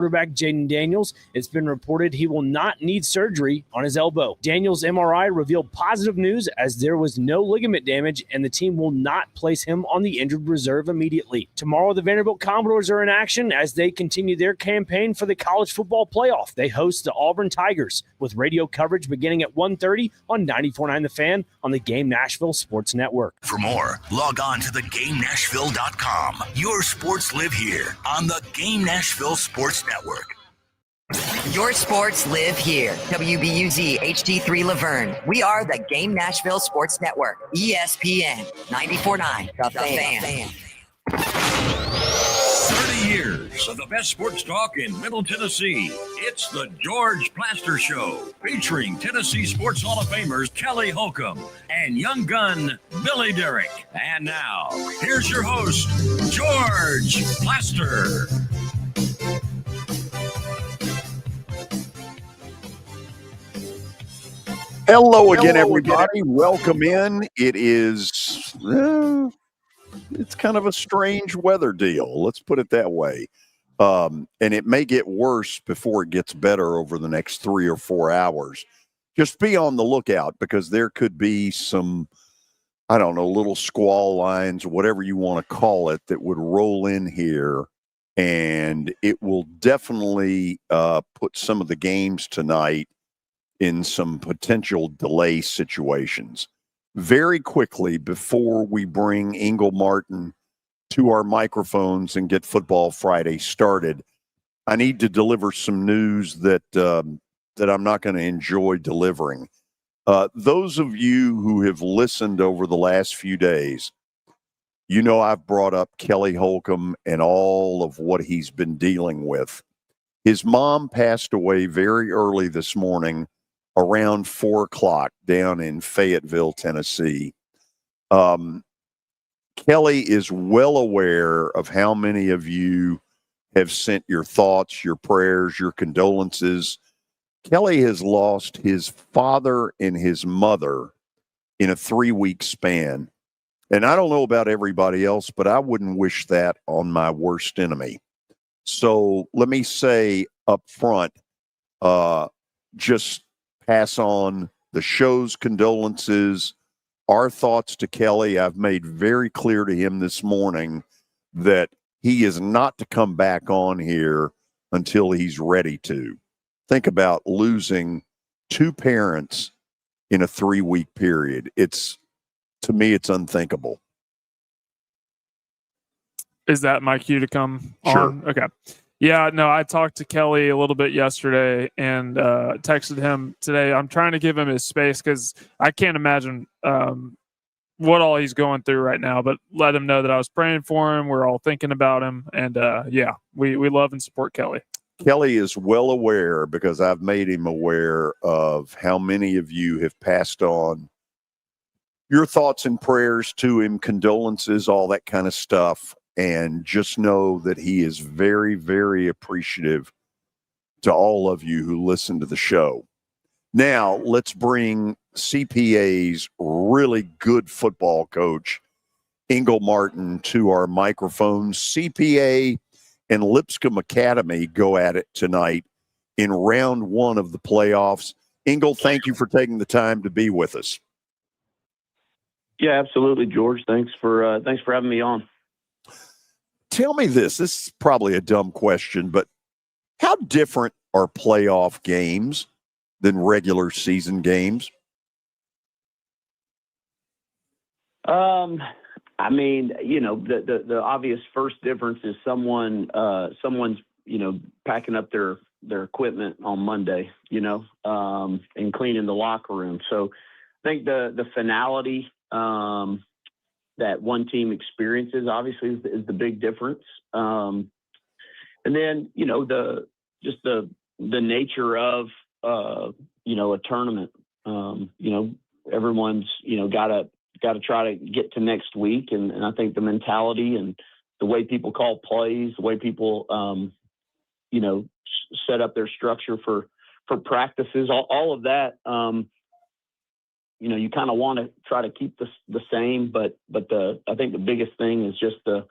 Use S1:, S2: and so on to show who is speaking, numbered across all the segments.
S1: Quarterback Jaden Daniels, it's been reported he will not need surgery on his elbow. Daniels' MRI revealed positive news as there was no ligament damage and the team will not place him on the injured reserve immediately. Tomorrow, the Vanderbilt Commodores are in action as they continue their campaign for the college football playoff. They host the Auburn Tigers with radio coverage beginning at 1:30 on 94.9 The Fan on the Game Nashville Sports Network.
S2: For more, log on to theGameNashville.com. Your sports live here on the Game Nashville Sports Network.
S3: Your sports live here. WBUZ HD3 Laverne. We are the Game Nashville Sports Network. ESPN 94.9 The Fan.
S4: 30 years of the best sports talk in Middle Tennessee. It's the George Plaster Show, featuring Tennessee Sports Hall of Famers Kelly Holcomb and young gun Billy Derrick. And now, here's your host, George Plaster.
S5: Hello again, everybody. Welcome in. It is, it's kind of a strange weather deal. Let's put it that way. And it may get worse before it gets better over the next 3 or 4 hours. Just be on the lookout because there could be some, I don't know, little squall lines, whatever you want to call it, that would roll in here. And it will definitely put some of the games tonight in some potential delay situations. Very quickly, before we bring Ingle Martin to our microphones and get Football Friday started, I need to deliver some news that I'm not going to enjoy delivering. Those of you who have listened over the last few days, you know I've brought up Kelly Holcomb and all of what he's been dealing with. His mom passed away very early this morning, around 4 o'clock down in Fayetteville, Tennessee. Kelly is well aware of how many of you have sent your thoughts, your prayers, your condolences. Kelly has lost his father and his mother in a 3-week span. And I don't know about everybody else, but I wouldn't wish that on my worst enemy. So let me say up front, just pass on the show's condolences, our thoughts to Kelly. I've made very clear to him this morning that he is not to come back on here until he's ready to. Think about losing 2 parents in a 3-week period. To me, it's unthinkable.
S6: Is that my cue to come
S5: Sure.
S6: on? Okay. Yeah, no, I talked to Kelly a little bit yesterday and texted him today. I'm trying to give him his space because I can't imagine what all he's going through right now, but let him know that I was praying for him. We're all thinking about him. And yeah, we love and support Kelly.
S5: Kelly is well aware, because I've made him aware of how many of you have passed on your thoughts and prayers to him, condolences, all that kind of stuff. And just know that he is very, very appreciative to all of you who listen to the show. Now, let's bring CPA's really good football coach, Ingle Martin, to our microphones. CPA and Lipscomb Academy go at it tonight in round 1 of the playoffs. Ingle, thank you for taking the time to be with us.
S7: Yeah, absolutely, George. Thanks for having me on.
S5: Tell me this. This is probably a dumb question, but how different are playoff games than regular season games?
S7: I mean, the obvious first difference is someone's, packing up their equipment on Monday, and cleaning the locker room. So I think the finality, that one team experiences obviously is the big difference. And then, the nature of, a tournament, everyone's, got to try to get to next week. And I think the mentality and the way people call plays, the way people, set up their structure for practices, all of that, you kind of want to try to keep the same, but I think the biggest thing is just the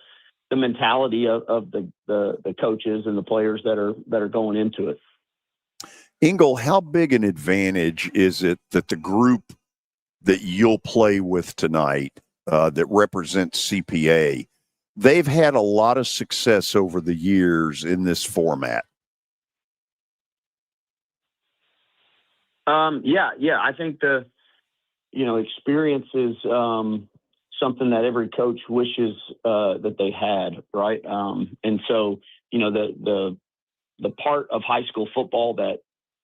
S7: the mentality of the coaches and the players that are going into it.
S5: Ingle, how big an advantage is it that the group that you'll play with tonight that represents CPA, they've had a lot of success over the years in this format?
S7: Yeah. I think the experience is something that every coach wishes that they had, right? And so the part of high school football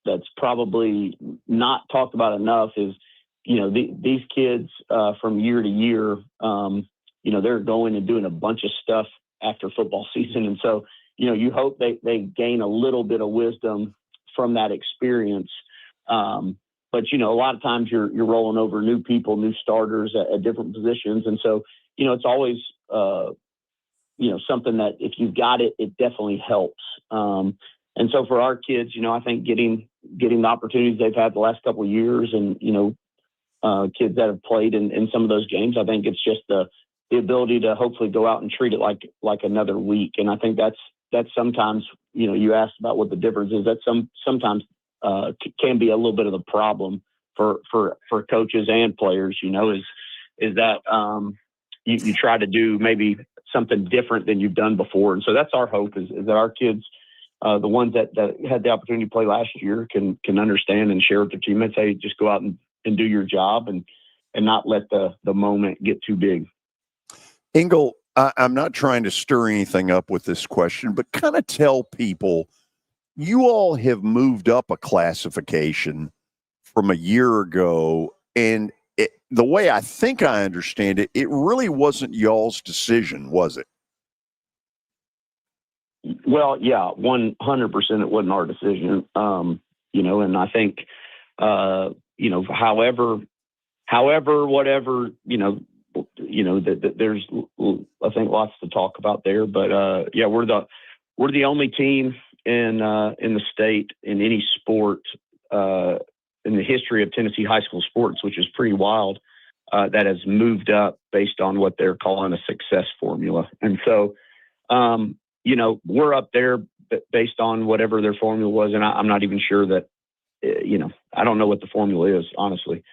S7: that's probably not talked about enough is these kids from year to year, they're going and doing a bunch of stuff after football season, and so you hope they gain a little bit of wisdom from that experience. But a lot of times you're rolling over new people, new starters at different positions. And so, it's always, something that if you've got it, it definitely helps. And so for our kids, I think getting the opportunities they've had the last couple of years and, kids that have played in some of those games, I think it's just the ability to hopefully go out and treat it like another week. And I think that's sometimes, you asked about what the difference is. That sometimes can be a little bit of the problem for coaches and players, is that you try to do maybe something different than you've done before. And so that's our hope is that our kids, the ones that had the opportunity to play last year can understand and share with their teammates, hey, just go out and do your job and not let the moment get too big.
S5: Ingle, I'm not trying to stir anything up with this question, but kind of tell people, you all have moved up a classification from a year ago, and the way I think I understand it, it really wasn't y'all's decision, was it?
S7: Well, yeah, 100% it wasn't our decision, and I think, whatever, there's, I think, lots to talk about there, but yeah, we're the only team in the state in any sport in the history of Tennessee high school sports, which is pretty wild, that has moved up based on what they're calling a success formula. And so, we're up there based on whatever their formula was. And I'm not even sure that, I don't know what the formula is, honestly.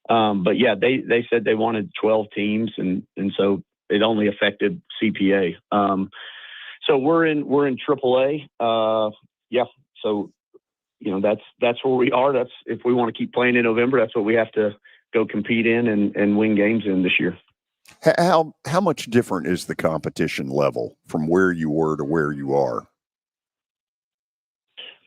S7: But yeah, they said they wanted 12 teams, and so it only affected CPA. So we're in AAA. Yeah. So, that's where we are. That's, if we want to keep playing in November, that's what we have to go compete in and win games in this year.
S5: How much different is the competition level from where you were to where you are?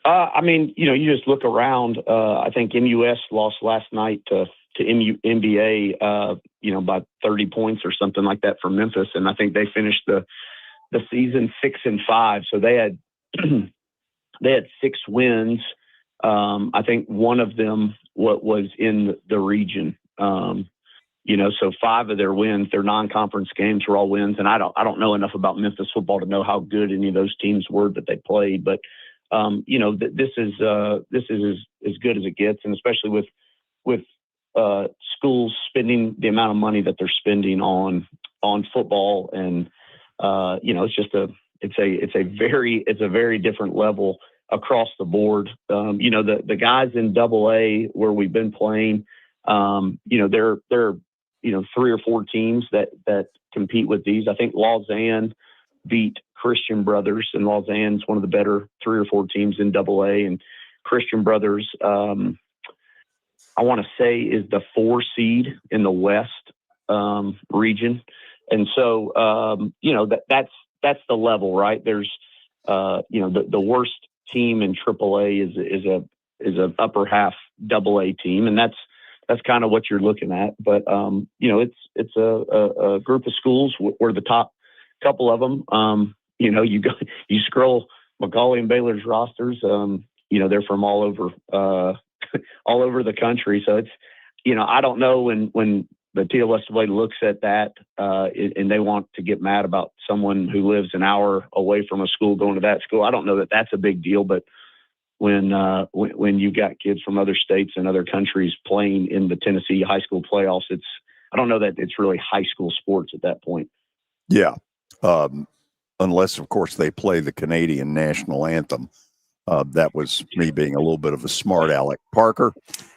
S7: I mean, you just look around. I think MUS lost last night to MBA, by 30 points or something like that for Memphis. And I think they finished the season 6-5. So they had, they had 6 wins. I think one of them was in the region. So 5 of their wins, their non-conference games were all wins. And I don't know enough about Memphis football to know how good any of those teams were that they played. But, this is as good as it gets. And especially with schools spending the amount of money that they're spending on football. And, it's just it's a very different level across the board. The guys in AA where we've been playing, there are 3 or 4 teams that compete with these. I think Lausanne beat Christian Brothers, and Lausanne's one of the better 3 or 4 teams in AA. And Christian Brothers, I want to say, is the 4 seed in the West region. And so, that's the level, right? There's, the worst team in AAA is a upper half AA team, and that's kind of what you're looking at. But it's a group of schools. We're the top couple of them. You scroll Macaulay and Baylor's rosters. They're from all over the country. So it's, I don't know when the TLSAA looks at that and they want to get mad about someone who lives an hour away from a school going to that school. I don't know that that's a big deal, but when you got kids from other states and other countries playing in the Tennessee high school playoffs, I don't know that it's really high school sports at that point.
S5: Yeah. unless, of course, they play the Canadian national anthem. That was me being a little bit of a smart aleck. Parker,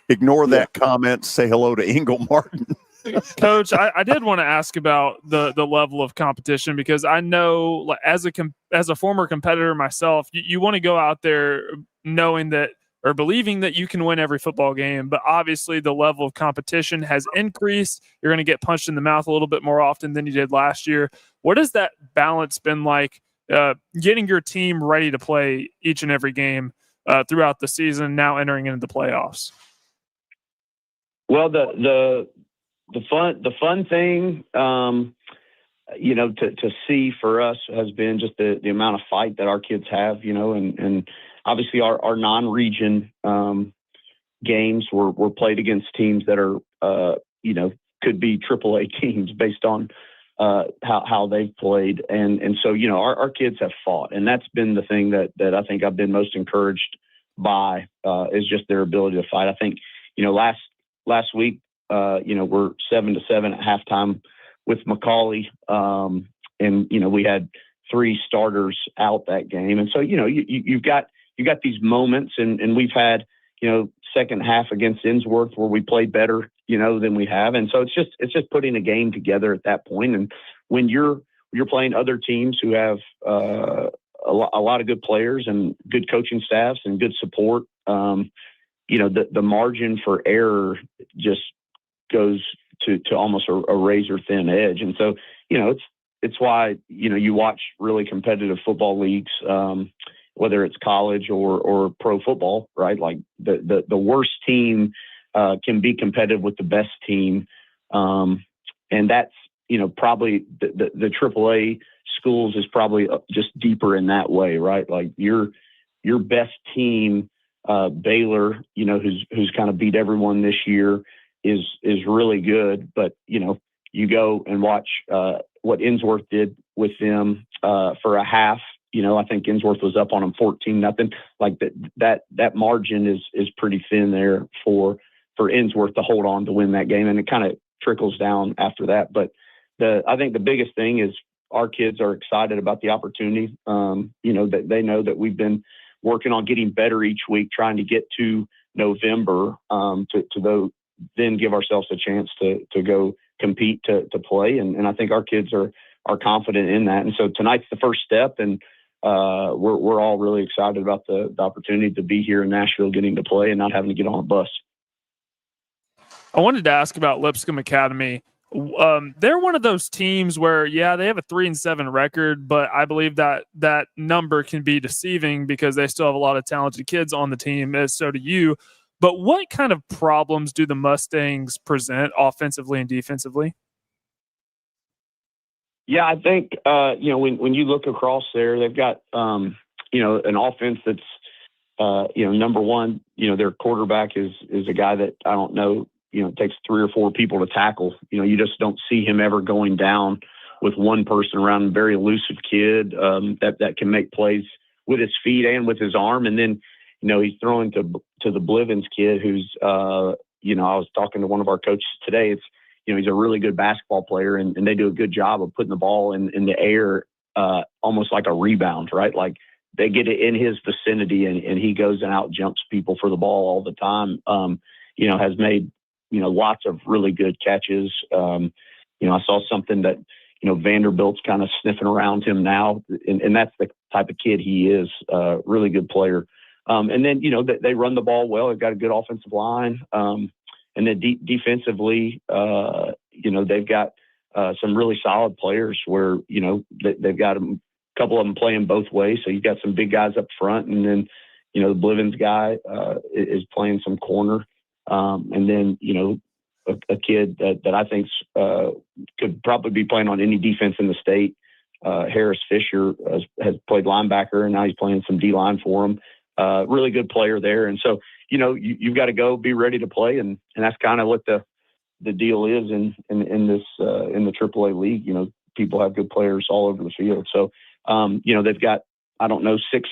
S5: ignore that comment. Say hello to Ingle Martin.
S6: Coach, I did want to ask about the level of competition, because I know, as a former competitor myself, you want to go out there knowing that, or believing that you can win every football game. But obviously the level of competition has increased. You're going to get punched in the mouth a little bit more often than you did last year. What has that balance been like, getting your team ready to play each and every game throughout the season, now entering into the playoffs?
S7: Well, the fun thing, to see for us has been just the amount of fight that our kids have, and obviously our non-region games were played against teams that are, could be AAA teams based on how they've played. And so, our kids have fought, and that's been the thing that I think I've been most encouraged by, is just their ability to fight. I think, last week, we're 7-7 at halftime with McCauley. And, we had 3 starters out that game. And so, you've got these moments, and we've had, second half against Innsworth where we played better, than we have. And so it's just putting a game together at that point. And when you're playing other teams who have a lot of good players and good coaching staffs and good support, the margin for error just goes to almost a razor thin edge. And so, it's why, you watch really competitive football leagues, whether it's college or pro football, right? Like the worst team can be competitive with the best team. And that's, probably the AAA schools is probably just deeper in that way, right? Like your best team, Baylor, who's kind of beat everyone this year, is really good. But, you go and watch what Innsworth did with them for a half. I think Innsworth was up on them 14-0. Like that margin is pretty thin there for Innsworth to hold on to win that game, and it kind of trickles down after that. But I think the biggest thing is our kids are excited about the opportunity. That they know that we've been working on getting better each week, trying to get to November to then give ourselves a chance to go compete to play. And I think our kids are confident in that. And so tonight's the first step, and we're all really excited about the opportunity to be here in Nashville, getting to play and not having to get on a bus.
S6: I wanted to ask about Lipscomb Academy. They're one of those teams where, they have a 3-7 record, but I believe that number can be deceiving because they still have a lot of talented kids on the team, as so do you. But what kind of problems do the Mustangs present offensively and defensively?
S7: Yeah, I think, when you look across there, they've got, an offense that's, number one, their quarterback is a guy that I don't know, it takes 3 or 4 people to tackle. You just don't see him ever going down with one person around him. Very elusive kid that can make plays with his feet and with his arm. And then, he's throwing to the Blivens kid who's, I was talking to one of our coaches today. It's, he's a really good basketball player, and they do a good job of putting the ball in the air, almost like a rebound, right? Like they get it in his vicinity, and he goes and out jumps people for the ball all the time. Has made, lots of really good catches. I saw something that, Vanderbilt's kind of sniffing around him now, and that's the type of kid he is, really good player. And then, they run the ball well. They've got a good offensive line. And then defensively, they've got some really solid players where, they've got a couple of them playing both ways. So you've got some big guys up front, and then, the Blivens guy is playing some corner. And then, a kid that I think could probably be playing on any defense in the state, Harris Fisher, has played linebacker, and now he's playing some D-line for him. Really good player there. And so, you've got to go be ready to play. And that's kind of what the deal is in this, in the AAA league. People have good players all over the field. So, they've got, I don't know, 6,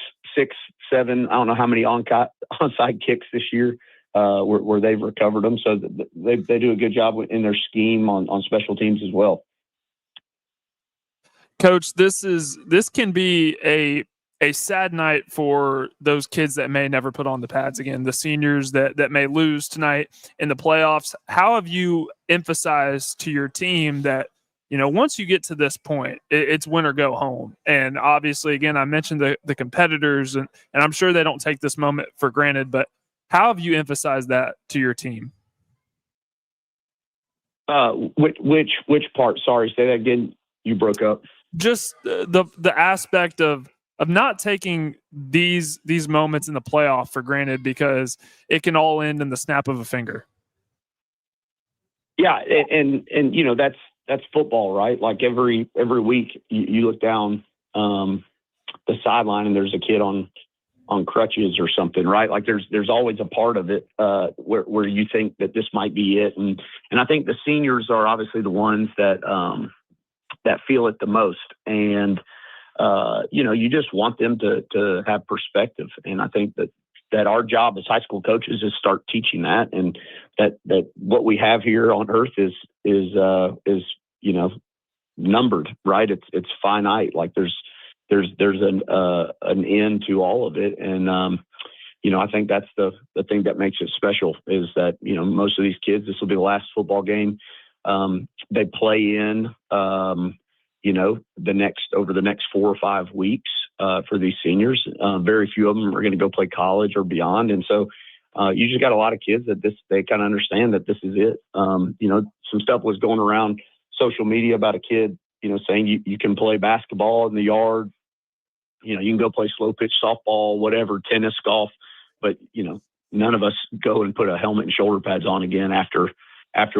S7: 7, I don't know how many onside kicks this year, where they've recovered them. So they do a good job in their scheme on special teams as well.
S6: Coach, this can be a sad night for those kids that may never put on the pads again, the seniors that may lose tonight in the playoffs. How have you emphasized to your team that, once you get to this point, it's win or go home? And obviously, again, I mentioned the competitors, and I'm sure they don't take this moment for granted, but how have you emphasized that to your team?
S7: Which part? Sorry, say that again. You broke up.
S6: Just the aspect of not taking these moments in the playoff for granted, because it can all end in the snap of a finger.
S7: Yeah, and that's football, right? Like every week you look down the sideline and there's a kid on crutches or something, right? Like there's always a part of it where you think that this might be it, and I think the seniors are obviously the ones that feel it the most, and you just want them to have perspective, and I think that our job as high school coaches is start teaching that, and that what we have here on earth is numbered, right? It's finite. Like there's an end to all of it, and I think that's the thing that makes it special is that most of these kids, this will be the last football game they play in over the next 4 or 5 weeks for these seniors. Very few of them are going to go play college or beyond. And so you just got a lot of kids that they kind of understand that this is it. Some stuff was going around social media about a kid, saying you can play basketball in the yard, you can go play slow pitch softball, whatever, tennis, golf, but none of us go and put a helmet and shoulder pads on again after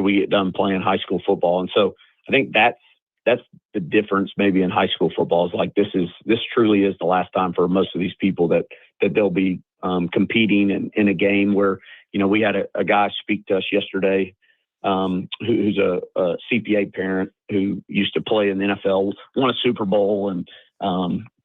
S7: we get done playing high school football. And so I think that's the difference maybe in high school football, is like this truly is the last time for most of these people that they'll be competing in a game where, we had a guy speak to us yesterday who's a CPA parent who used to play in the NFL, won a Super Bowl, and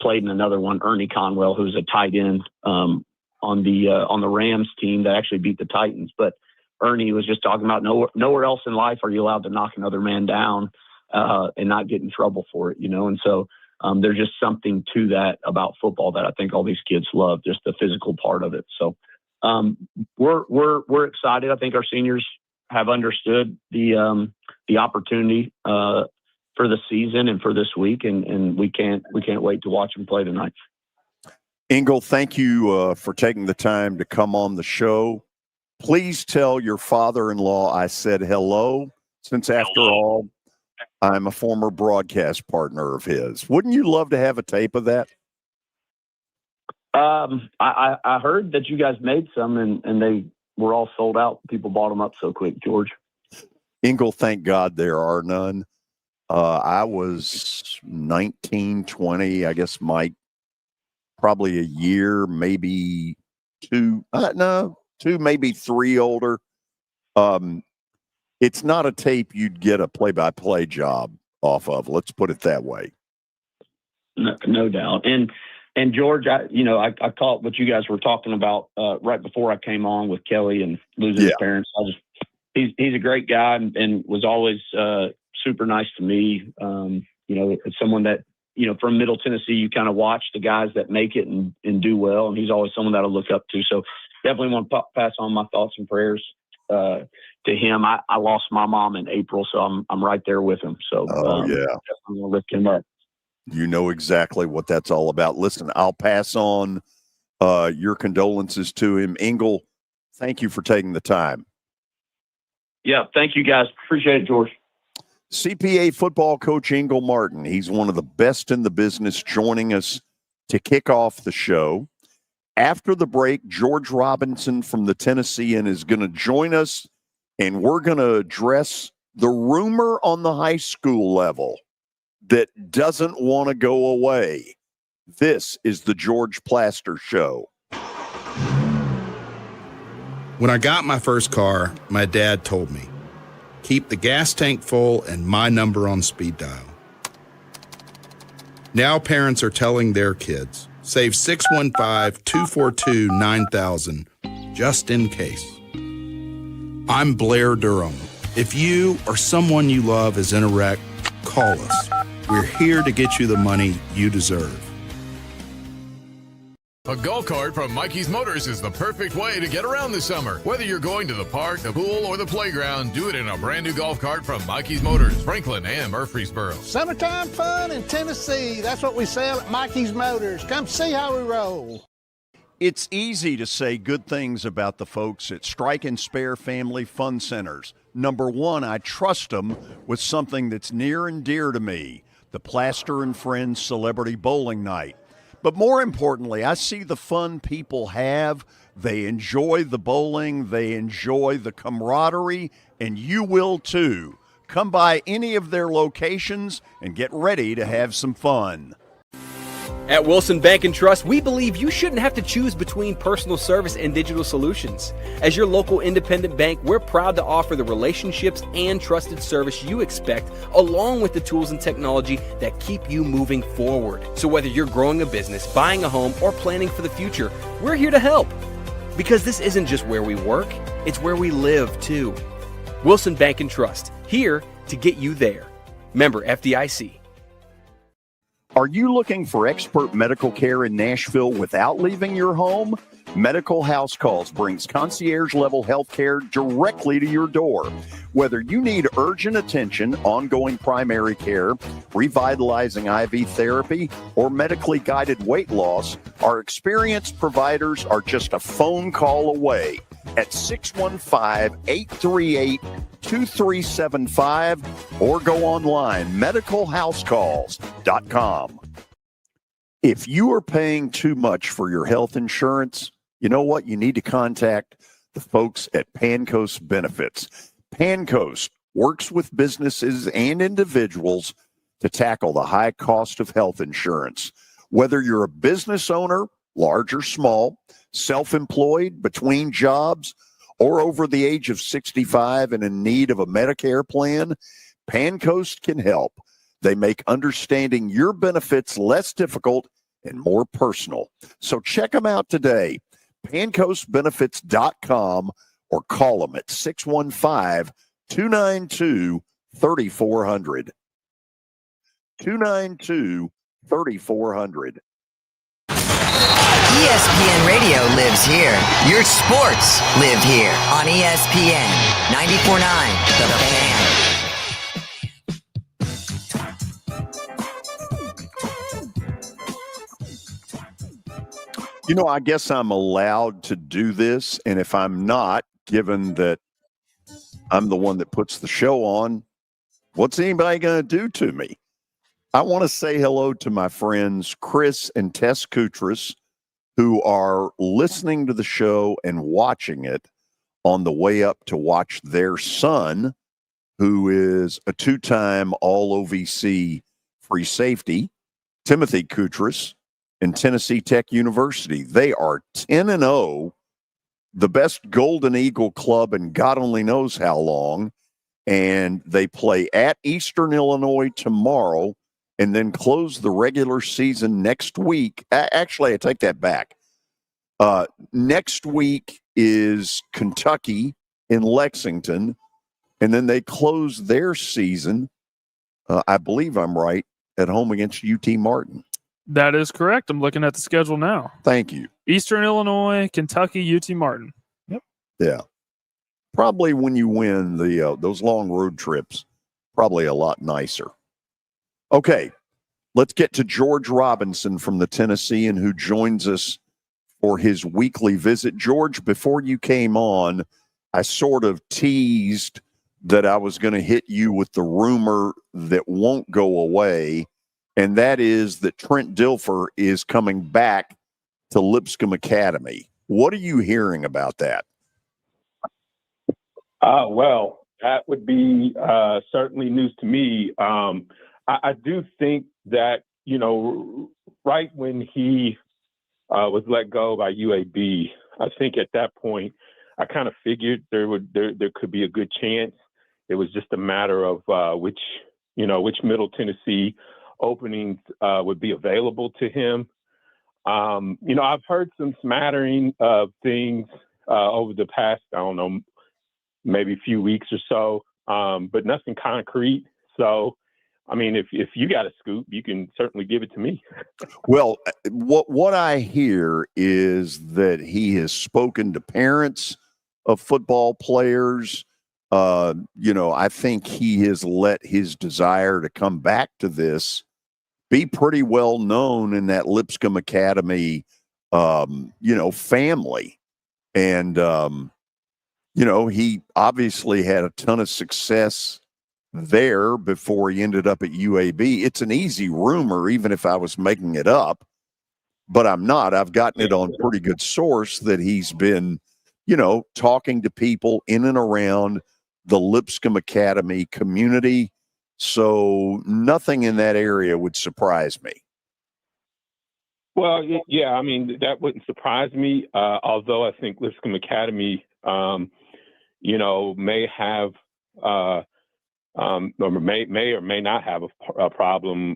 S7: played in another one, Ernie Conwell, who's a tight end on the Rams team that actually beat the Titans. But Ernie was just talking about nowhere else in life are you allowed to knock another man down and not get in trouble for it, and so there's just something to that about football that I think all these kids love, just the physical part of it. So we're excited. I think our seniors have understood the opportunity for the season and for this week, and we can't wait to watch them play tonight.
S5: Ingle, thank you for taking the time to come on the show. Please tell your father-in-law I said hello, since after all, I'm a former broadcast partner of his. Wouldn't you love to have a tape of that?
S7: I heard that you guys made some and they were all sold out. People bought them up so quick, George.
S5: Ingle, thank God there are none. I was 19, 20, I guess Mike, probably a year, maybe two, maybe 3 older. It's not a tape you'd get a play-by-play job off of. Let's put it that way.
S7: No doubt. And George, I caught what you guys were talking about right before I came on with Kelly and losing his parents. He's a great guy and was always super nice to me. It's someone that, from Middle Tennessee, you kind of watch the guys that make it and do well. And he's always someone that I look up to. So definitely want to pass on my thoughts and prayers to him. I lost my mom in April, so I'm right there with him. So definitely going to lift him up.
S5: You know exactly what that's all about. Listen, I'll pass on your condolences to him. Ingle, thank you for taking the time.
S7: Yeah, thank you guys. Appreciate it, George.
S5: CPA football coach Ingle Martin. He's one of the best in the business, joining us to kick off the show. After the break, George Robinson from the Tennessean is going to join us, and we're going to address the rumor on the high school level that doesn't want to go away. This is the George Plaster Show.
S8: When I got my first car, my dad told me, keep the gas tank full and my number on speed dial. Now parents are telling their kids, save 615-242-9000 just in case. I'm Blair Durham. If you or someone you love is in a wreck, call us. We're here to get you the money you deserve.
S9: A golf cart from Mikey's Motors is the perfect way to get around this summer. Whether you're going to the park, the pool, or the playground, do it in a brand new golf cart from Mikey's Motors, Franklin and Murfreesboro.
S10: Summertime fun in Tennessee. That's what we sell at Mikey's Motors. Come see how we roll.
S5: It's easy to say good things about the folks at Strike and Spare Family Fun Centers. Number one, I trust them with something that's near and dear to me, the Plaster and Friends Celebrity Bowling Night. But more importantly, I see the fun people have. They enjoy the bowling. They enjoy the camaraderie, and you will too. Come by any of their locations and get ready to have some fun.
S11: At Wilson Bank and Trust, we believe you shouldn't have to choose between personal service and digital solutions. As your local independent bank, we're proud to offer the relationships and trusted service you expect, along with the tools and technology that keep you moving forward. So whether you're growing a business, buying a home, or planning for the future, we're here to help. Because this isn't just where we work, it's where we live too. Wilson Bank and Trust, here to get you there. Member FDIC.
S5: Are you looking for expert medical care in Nashville without leaving your home? Medical House Calls brings concierge-level health care directly to your door. Whether you need urgent attention, ongoing primary care, revitalizing IV therapy, or medically guided weight loss, our experienced providers are just a phone call away at 615-838-2375 or go online, medicalhousecalls.com. If you are paying too much for your health insurance, you know what? You need to contact the folks at Pancoast Benefits. Pancoast works with businesses and individuals to tackle the high cost of health insurance. Whether you're a business owner, large or small, self-employed, between jobs, or over the age of 65 and in need of a Medicare plan, Pancoast can help. They make understanding your benefits less difficult and more personal. So check them out today, pancoastbenefits.com, or call them at 615-292-3400. 292-3400.
S3: ESPN Radio lives here. Your sports live here on ESPN 94.9 The Fan.
S5: You know, I guess I'm allowed to do this, and if I'm not, given that I'm the one that puts the show on, what's anybody going to do to me? I want to say hello to my friends Chris and Tess Koutras, who are listening to the show and watching it on the way up to watch their son, who is a two-time All-OVC free safety, Timothy Koutras, in Tennessee Tech University. They are 10-0, the best Golden Eagle club in God only knows how long, and they play at Eastern Illinois tomorrow and then close the regular season next week. Actually, I take that back. Next week is Kentucky in Lexington, and then they close their season, I believe I'm right, at home against UT Martin.
S6: That is correct. I'm looking at the schedule now.
S5: Thank you.
S6: Eastern Illinois, Kentucky, UT Martin. Yep.
S5: Yeah. Probably when you win those long road trips, probably a lot nicer. Okay, let's get to George Robinson from the Tennessean, who joins us for his weekly visit. George, before you came on, I sort of teased that I was going to hit you with the rumor that won't go away, and that is that Trent Dilfer is coming back to Lipscomb Academy. What are you hearing about that?
S12: Well, that would be certainly news to me. I do think that, right when he was let go by UAB, I think at that point, I kind of figured there could be a good chance. It was just a matter of which Middle Tennessee openings would be available to him. I've heard some smattering of things over the past, maybe a few weeks or so, but nothing concrete. So I mean, if you got a scoop, you can certainly give it to me.
S5: Well, what I hear is that he has spoken to parents of football players. I think he has let his desire to come back to this be pretty well known in that Lipscomb Academy, family. And, he obviously had a ton of success there before he ended up at UAB. It's an easy rumor, even if I was making it up, but I'm not. I've gotten it on pretty good source that he's been, talking to people in and around the Lipscomb Academy community. So nothing in that area would surprise me.
S12: Well, yeah, I mean, that wouldn't surprise me, although I think Lipscomb Academy, may have or may or may not have a problem,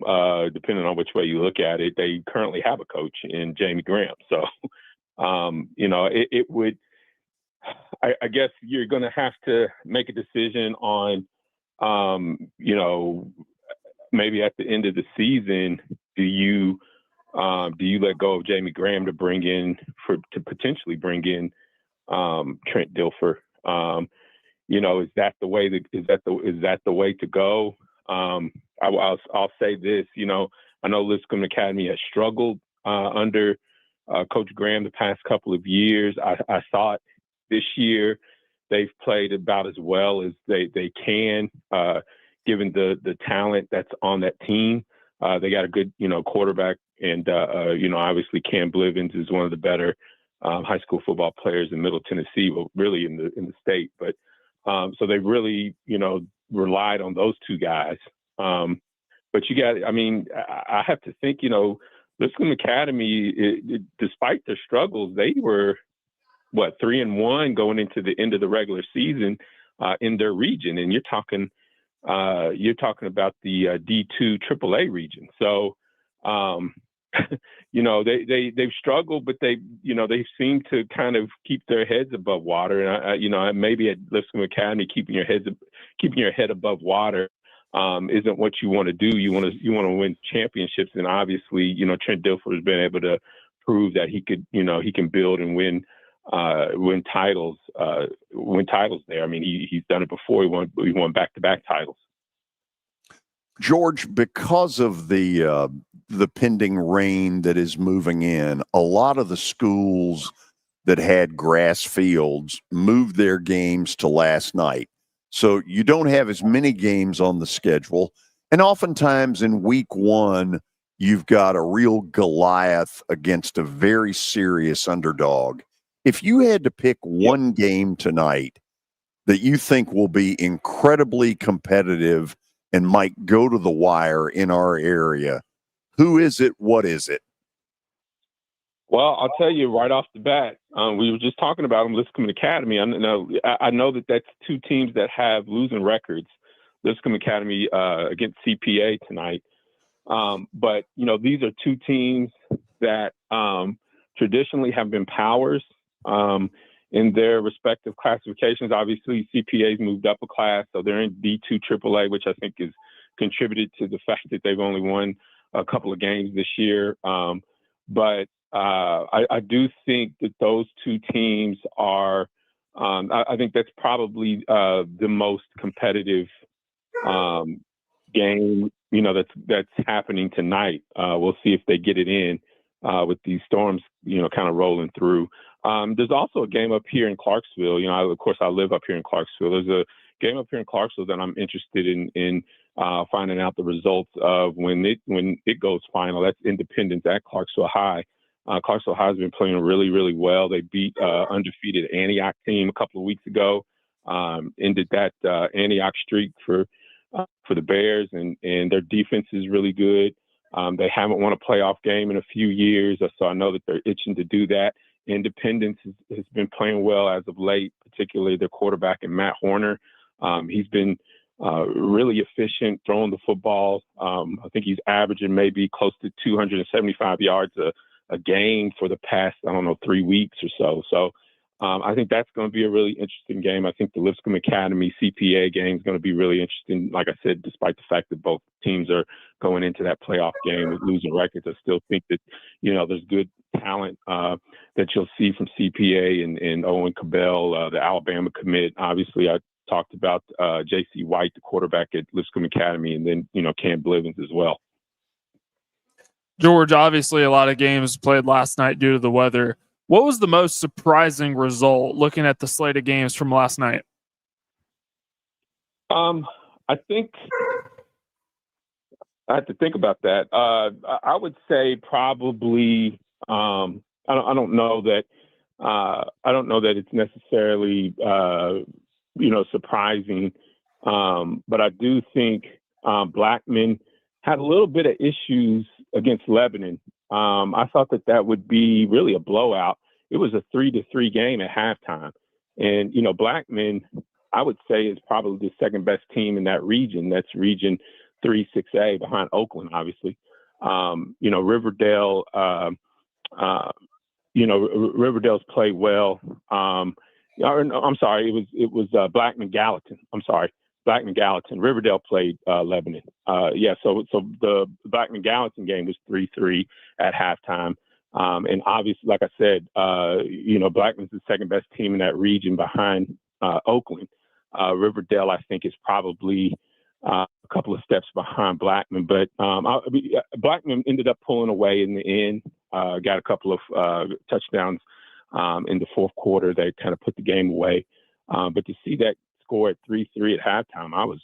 S12: depending on which way you look at it. They currently have a coach in Jamie Graham. So, it would, I guess you're going to have to make a decision on, maybe at the end of the season, do you let go of Jamie Graham to potentially bring in Trent Dilfer? Is that the way to go? I'll say this, I know Lipscomb Academy has struggled under Coach Graham the past couple of years. I thought this year they've played about as well as they can, given the talent that's on that team. They got a good, quarterback, and obviously Cam Blivens is one of the better high school football players in Middle Tennessee, well, really in the state. But so they really, relied on those two guys. But I have to think, Lipscomb Academy, despite their struggles, they were 3-1 going into the end of the regular season in their region, and you're talking about the D2 AAA region. So, they've struggled, but they seem to kind of keep their heads above water. And maybe at Lipscomb Academy, keeping your head above water isn't what you want to do. You want to win championships, and obviously, Trent Dilfer has been able to prove that he can build and win titles there. I mean, he's done it before. He won back-to-back titles.
S5: George, because of the pending rain that is moving in, a lot of the schools that had grass fields moved their games to last night. So you don't have as many games on the schedule. And oftentimes in week one, you've got a real Goliath against a very serious underdog. If you had to pick one game tonight that you think will be incredibly competitive and might go to the wire in our area, who is it? What is it?
S12: Well, I'll tell you right off the bat, we were just talking about them, Lipscomb Academy. I know that that's two teams that have losing records, Lipscomb Academy against CPA tonight. But, these are two teams that traditionally have been powers in their respective classifications. Obviously, CPA's moved up a class, so they're in D2 AAA, which I think has contributed to the fact that they've only won a couple of games this year. But I do think that those two teams are, I think that's probably the most competitive game, that's happening tonight. We'll see if they get it in with these storms, kind of rolling through. There's also a game up here in Clarksville. Of course, I live up here in Clarksville. There's a game up here in Clarksville that I'm interested in finding out the results of when it goes final. That's Independence at Clarksville High. Clarksville High has been playing really, really well. They beat undefeated Antioch team a couple of weeks ago. Ended that Antioch streak for the Bears, and their defense is really good. They haven't won a playoff game in a few years, so I know that they're itching to do that. Independence has been playing well as of late, particularly their quarterback in Matt Horner. He's been really efficient throwing the football. I think he's averaging maybe close to 275 yards a game for the past, 3 weeks or so. So I think that's going to be a really interesting game. I think the Lipscomb Academy CPA game is going to be really interesting. Like I said, despite the fact that both teams are going into that playoff game with losing records, I still think that, there's good talent that you'll see from CPA and Owen Cabell, the Alabama commit. Obviously, I talked about J.C. White, the quarterback at Lipscomb Academy, and then, Cam Blivens as well.
S6: George, obviously a lot of games played last night due to the weather. What was the most surprising result looking at the slate of games from last night?
S12: I think I have to think about that. I would say probably I don't know that it's necessarily surprising, but I do think Blackman had a little bit of issues against Lebanon. I thought that would be really a blowout. It was a 3-3 game at halftime. And, Blackman, I would say, is probably the second best team in that region. That's region 3, 6A behind Oakland, obviously. Riverdale, Riverdale's played well. I'm sorry. It was Blackman Gallatin. I'm sorry. Blackman Gallatin. Riverdale played Lebanon. So the Blackman Gallatin game was 3-3 at halftime. And obviously, like I said, Blackman's the second best team in that region behind Oakland. Riverdale, I think, is probably a couple of steps behind Blackman. But Blackman ended up pulling away in the end, got a couple of touchdowns in the fourth quarter. They kind of put the game away. But to see that score at 3-3 at halftime, I was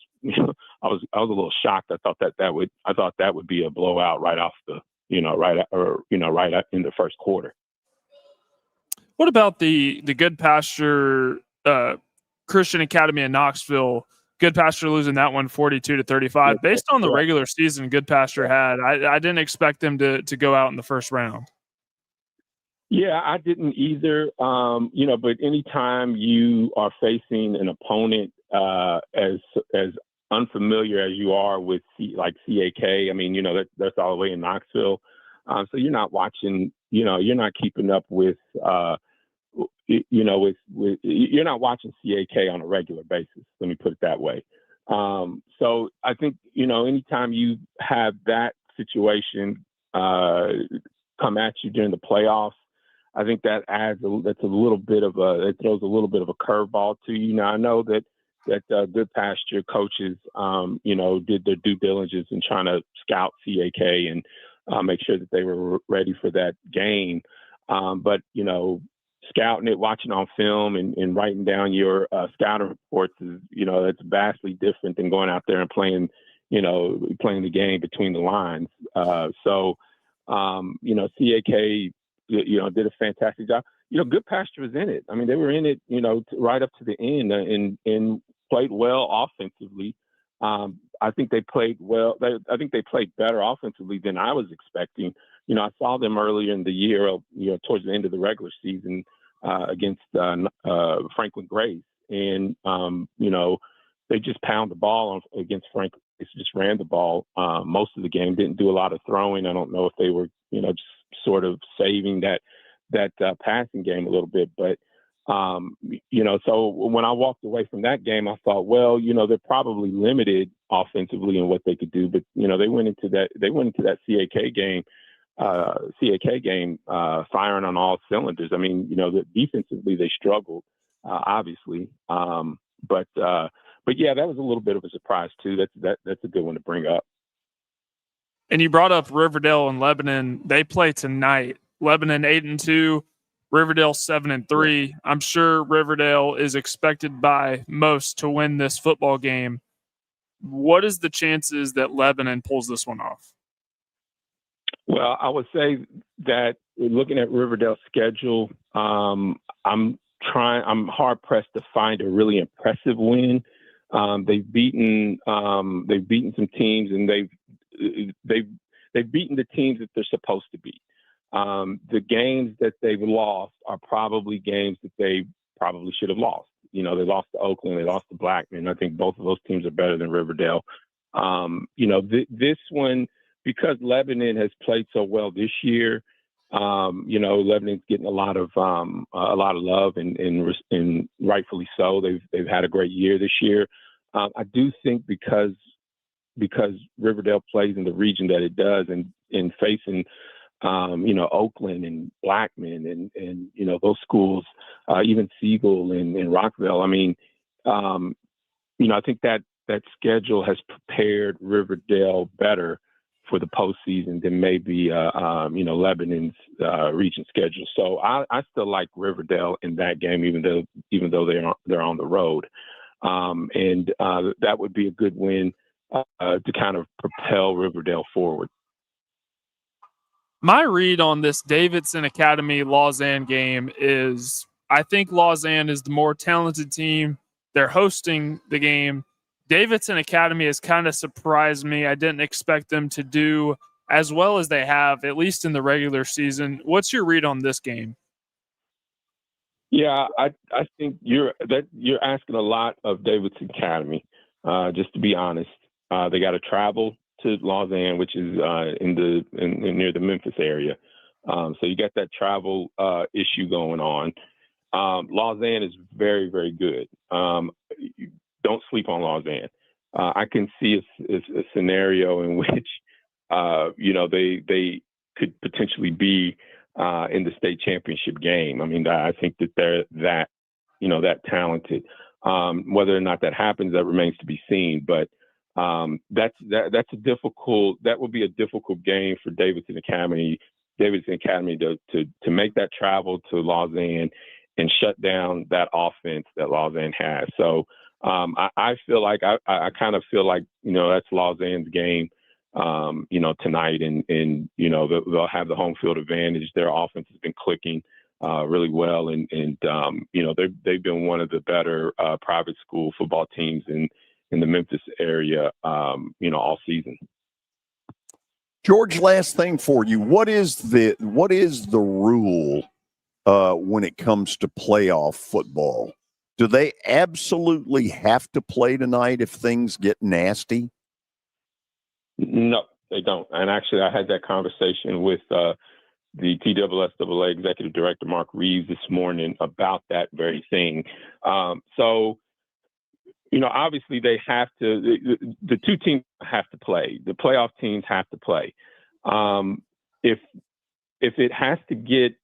S12: a little shocked. I thought that would be a blowout right off the right in the first quarter.
S6: What about the Good Pasture Christian Academy in Knoxville? Good Pasture losing that one 42-35. Based on the regular season Good Pasture had, I didn't expect them to go out in the first round.
S12: Yeah, I didn't either. But anytime you are facing an opponent as unfamiliar as you are with CAK, I mean, that's all the way in Knoxville. So you're not watching, you're not keeping up with, you're not watching CAK on a regular basis. Let me put it that way. So I think, anytime you have that situation come at you during the playoffs, I think that it throws a little bit of a curveball to you. Now I know that Good Pasture coaches, did their due diligence in trying to scout CAK and make sure that they were ready for that game. But scouting it, watching on film, and writing down your scouting reports is, it's vastly different than going out there and playing the game between the lines. CAK, did a fantastic job. Good Pasture was in it. I mean, they were in it, right up to the end and played well offensively. I think they played well. I think they played better offensively than I was expecting. I saw them earlier in the year, towards the end of the regular season against Franklin Grace. And, they just pound the ball against Franklin. They just ran the ball most of the game, didn't do a lot of throwing. I don't know if they were, just sort of saving that passing game a little bit. But, so when I walked away from that game, I thought, well, they're probably limited offensively in what they could do. But, they went into that CAK game firing on all cylinders. I mean, defensively they struggled, obviously. But yeah, that was a little bit of a surprise too. That's a good one to bring up.
S6: And you brought up Riverdale and Lebanon. They play tonight. Lebanon 8-2, Riverdale 7-3. I'm sure Riverdale is expected by most to win this football game. What is the chances that Lebanon pulls this one off?
S12: Well, I would say that looking at Riverdale's schedule, I'm hard pressed to find a really impressive win. They've beaten some teams, and they've beaten the teams that they're supposed to beat. The games that they've lost are probably games that they probably should have lost. They lost to Oakland, they lost to Blackman. I think both of those teams are better than Riverdale. This one, because Lebanon has played so well this year, Lebanon's getting a lot of love and rightfully so. They've had a great year this year. I do think because Riverdale plays in the region that it does, and in facing Oakland and Blackman and those schools, even Siegel and Rockville. I mean, I think that schedule has prepared Riverdale better for the postseason than maybe Lebanon's region schedule. So I still like Riverdale in that game, even though they're on the road, and that would be a good win to kind of propel Riverdale forward.
S6: My read on this Davidson Academy Lausanne game is I think Lausanne is the more talented team. They're hosting the game. Davidson Academy has kind of surprised me. I didn't expect them to do as well as they have, at least in the regular season. What's your read on this game?
S12: Yeah, I think you're asking a lot of Davidson Academy. Just to be honest, they got to travel to Lausanne, which is near the Memphis area. So you got that travel issue going on. Lausanne is very, very good. Don't sleep on Lausanne. I can see a scenario in which, they could potentially be in the state championship game. I mean, I think that they're that talented. Whether or not that happens, that remains to be seen. But that would be a difficult game for Davidson Academy to make that travel to Lausanne and shut down that offense that Lausanne has. So I feel like I kind of feel like that's Lausanne's game tonight, and they'll have the home field advantage. Their offense has been clicking really well, and they've been one of the better private school football teams in the Memphis area all season.
S5: George, last thing for you. What is the rule when it comes to playoff football? Do they absolutely have to play tonight if things get nasty?
S12: No, they don't. And actually, I had that conversation with the TSSAA Executive Director, Mark Reeves, this morning about that very thing. Obviously they have to, the two teams have to play. The playoff teams have to play. If it has to get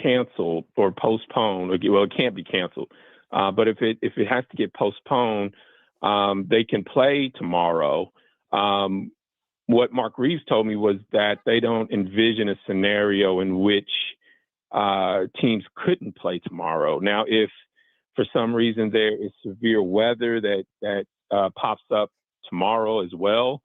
S12: canceled or postponed, it can't be canceled. But if it has to get postponed, they can play tomorrow. What Mark Reeves told me was that they don't envision a scenario in which teams couldn't play tomorrow. Now, if for some reason there is severe weather that pops up tomorrow as well,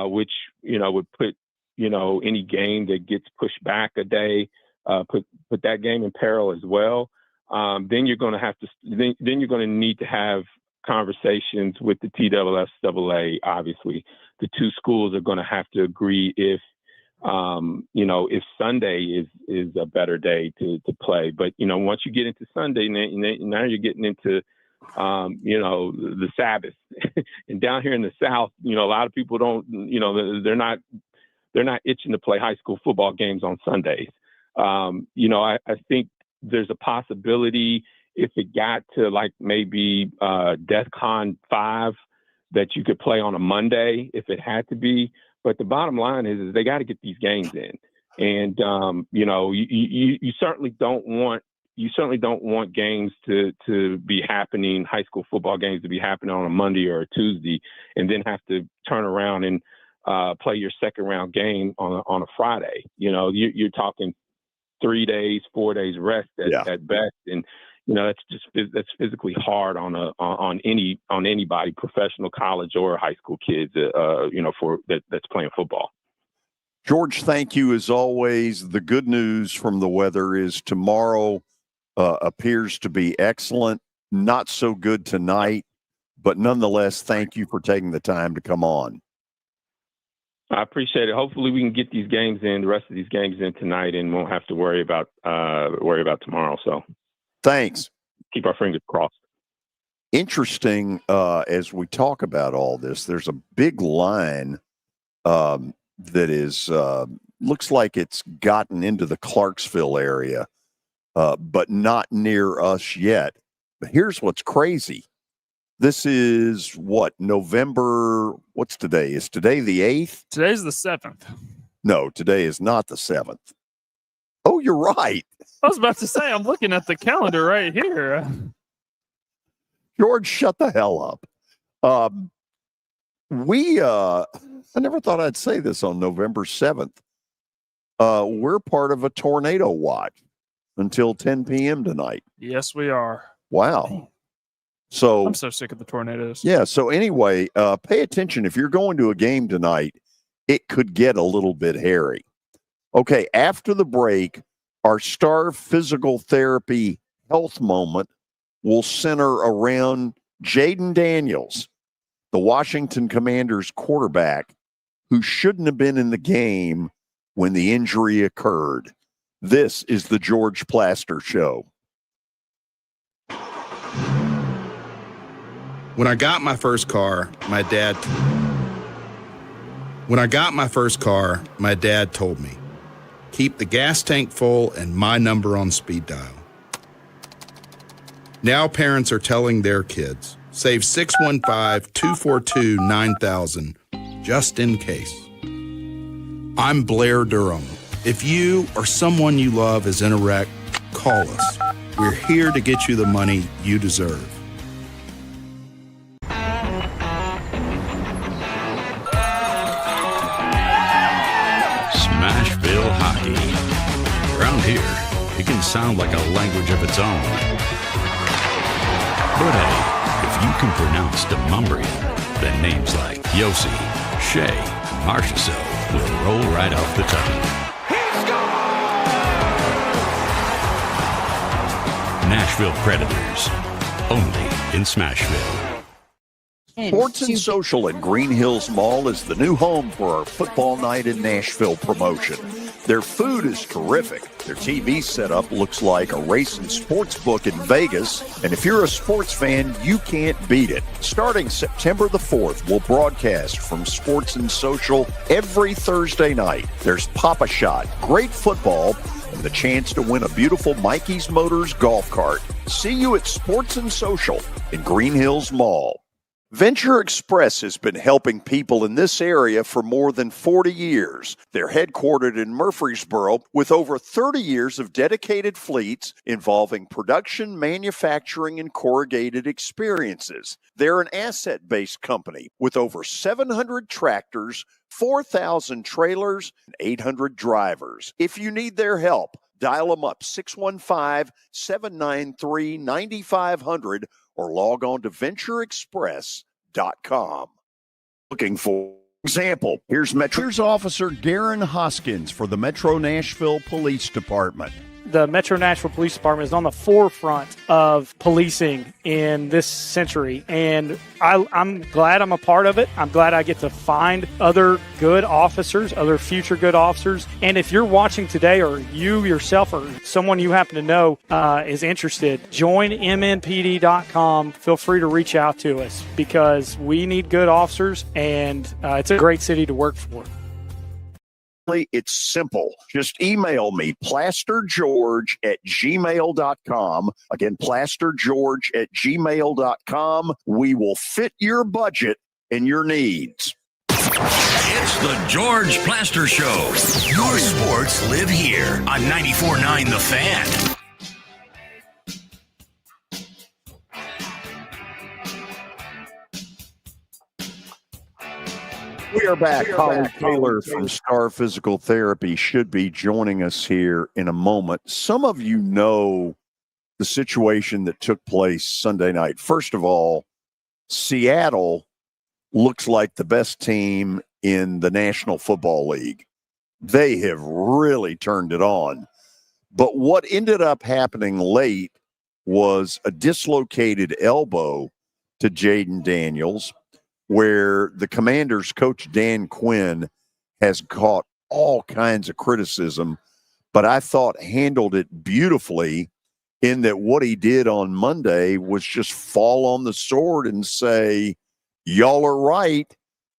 S12: which would put any game that gets pushed back a day, put that game in peril as well. Then you're going to need to have conversations with the TSSAA. Obviously, the two schools are going to have to agree if Sunday is a better day to play. But once you get into Sunday, now you're getting into the Sabbath. And down here in the South, a lot of people don't, they're not itching to play high school football games on Sundays. I think there's a possibility if it got to like maybe DEFCON 5 that you could play on a Monday if it had to be. But the bottom line is they got to get these games in. And, you certainly don't want games to be happening, high school football games to be happening on a Monday or a Tuesday, and then have to turn around and play your second round game on a Friday. You're talking 3 days, 4 days rest at best. And, that's physically hard on anybody, professional, college, or high school kids, that's playing football.
S5: George, thank you as always. The good news from the weather is tomorrow appears to be excellent. Not so good tonight, but nonetheless, thank you for taking the time to come on.
S12: I appreciate it. Hopefully we can get these games in, the rest of these games in tonight, and won't have to worry about tomorrow. So
S5: thanks.
S12: Keep our fingers crossed.
S5: Interesting, as we talk about all this, there's a big line that is looks like it's gotten into the Clarksville area, but not near us yet. But here's what's crazy. This is what, November, what's today? Is today the 8th?
S6: Today's the 7th.
S5: No, today is not the 7th. Oh, you're right.
S6: I was about to say, I'm looking at the calendar right here.
S5: George, shut the hell up. I never thought I'd say this on November 7th. We're part of a tornado watch until 10 p.m. tonight.
S6: Yes, we are.
S5: Wow. So
S6: I'm so sick of the tornadoes.
S5: Yeah. So anyway, pay attention. If you're going to a game tonight, it could get a little bit hairy. Okay. After the break, our star physical therapy health moment will center around Jaden Daniels, the Washington Commanders quarterback who shouldn't have been in the game when the injury occurred. This is the George Plaster Show.
S8: When I got my first car, my dad told me, keep the gas tank full and my number on speed dial. Now parents are telling their kids, save 615-242-9000 just in case. I'm Blair Durham. If you or someone you love is in a wreck, call us. We're here to get you the money you deserve.
S13: Smashville hockey. Around here, it can sound like a language of its own. But hey, if you can pronounce Demumbrian, then names like Yossi, Shea, Marchessault will roll right off the tongue. Nashville Predators, only in Smashville.
S5: Sports and Social at Green Hills Mall is the new home for our Football Night in Nashville promotion. Their food is terrific. Their TV setup looks like a racing sports book in Vegas. And if you're a sports fan, you can't beat it. Starting September the 4th, we'll broadcast from Sports and Social every Thursday night. There's Pop-A-Shot, great football, and the chance to win a beautiful Mikey's Motors golf cart. See you at Sports and Social in Green Hills Mall. Venture Express has been helping people in this area for more than 40 years. They're headquartered in Murfreesboro with over 30 years of dedicated fleets involving production, manufacturing, and corrugated experiences. They're an asset-based company with over 700 tractors, 4,000 trailers, and 800 drivers. If you need their help, dial them up 615-793-9500 or log on to ventureexpress.com. Looking for example, here's Officer Darren Hoskins for the Metro Nashville Police Department.
S14: The Metro Nashville Police Department is on the forefront of policing in this century, and I'm glad I'm a part of it. I'm glad I get to find other good officers, other future good officers. And if you're watching today, or you yourself or someone you happen to know is interested, join mnpd.com. Feel free to reach out to us because we need good officers, and it's a great city to work for.
S5: It's simple. Just email me, plastergeorge@gmail.com. Again, plastergeorge@gmail.com. We will fit your budget and your needs.
S4: It's the George Plaster Show.
S2: Your sports live here on 94.9 The Fan.
S5: We are back. Colin Taylor from Star Physical Therapy should be joining us here in a moment. Some of you know the situation that took place Sunday night. First of all, Seattle looks like the best team in the National Football League. They have really turned it on. But what ended up happening late was a dislocated elbow to Jaden Daniels, where the Commanders' coach Dan Quinn has caught all kinds of criticism, but I thought handled it beautifully in that what he did on Monday was just fall on the sword and say, y'all are right.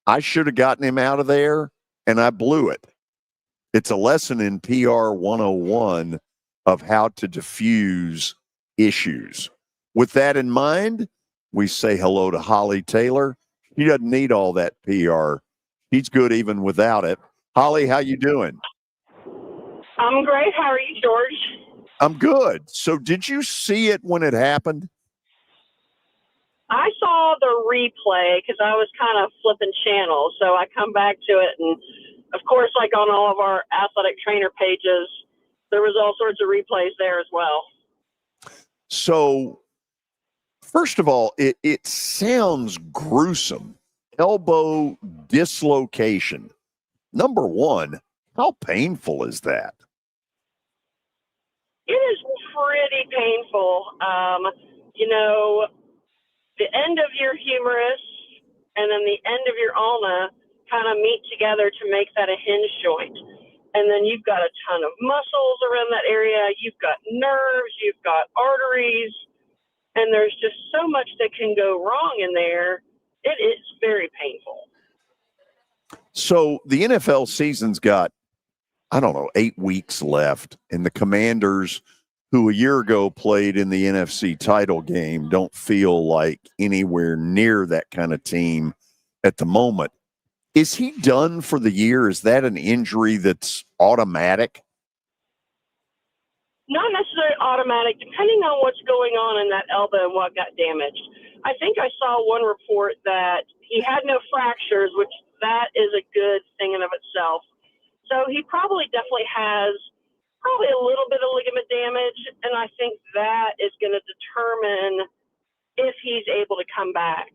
S5: I should have gotten him out of there, and I blew it. It's a lesson in PR 101 of how to diffuse issues. With that in mind, we say hello to Holly Taylor. She doesn't need all that PR. She's good even without it. Holly, how you doing?
S15: I'm great. How are you, George?
S5: I'm good. So did you see it when it happened?
S15: I saw the replay because I was kind of flipping channels. So I come back to it. And, of course, like on all of our athletic trainer pages, there was all sorts of replays there as well.
S5: So, first of all, it sounds gruesome. Elbow dislocation. Number one, how painful is that?
S15: It is pretty painful. The end of your humerus and then the end of your ulna kind of meet together to make that a hinge joint. And then you've got a ton of muscles around that area. You've got nerves, you've got arteries, and there's just so much that can go wrong in there. It is very painful.
S5: So the NFL season's got, 8 weeks left, and the Commanders, who a year ago played in the NFC title game, don't feel like anywhere near that kind of team at the moment. Is he done for the year? Is that an injury that's automatic?
S15: Not necessarily automatic, depending on what's going on in that elbow and what got damaged. I think I saw one report that he had no fractures, which that is a good thing in of itself. So he definitely has a little bit of ligament damage, and I think that is going to determine if he's able to come back.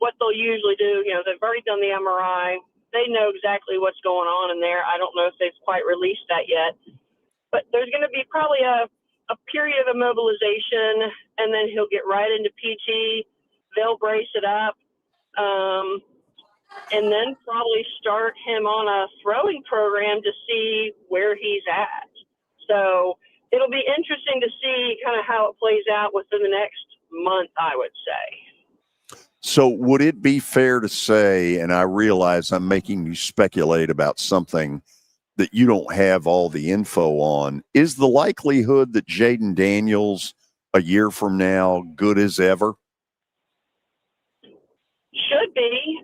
S15: What they'll usually do, they've already done the MRI. They know exactly what's going on in there. I don't know if they've quite released that yet. But there's going to be probably a period of immobilization, and then he'll get right into PT. They'll brace it up, and then probably start him on a throwing program to see where he's at. So it'll be interesting to see kind of how it plays out within the next month, I would say.
S5: So would it be fair to say, and I realize I'm making you speculate about something that you don't have all the info on, is the likelihood that Jaden Daniels a year from now good as ever?
S15: Should be.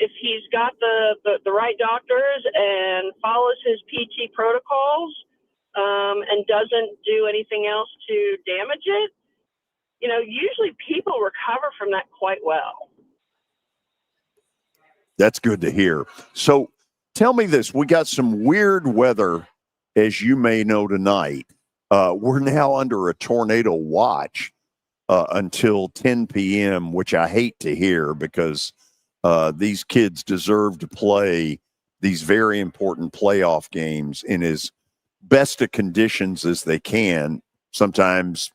S15: If he's got the right doctors and follows his PT protocols and doesn't do anything else to damage it, usually people recover from that quite well.
S5: That's good to hear. So tell me this. We got some weird weather, as you may know, tonight. We're now under a tornado watch until 10 p.m., which I hate to hear because these kids deserve to play these very important playoff games in as best of conditions as they can. Sometimes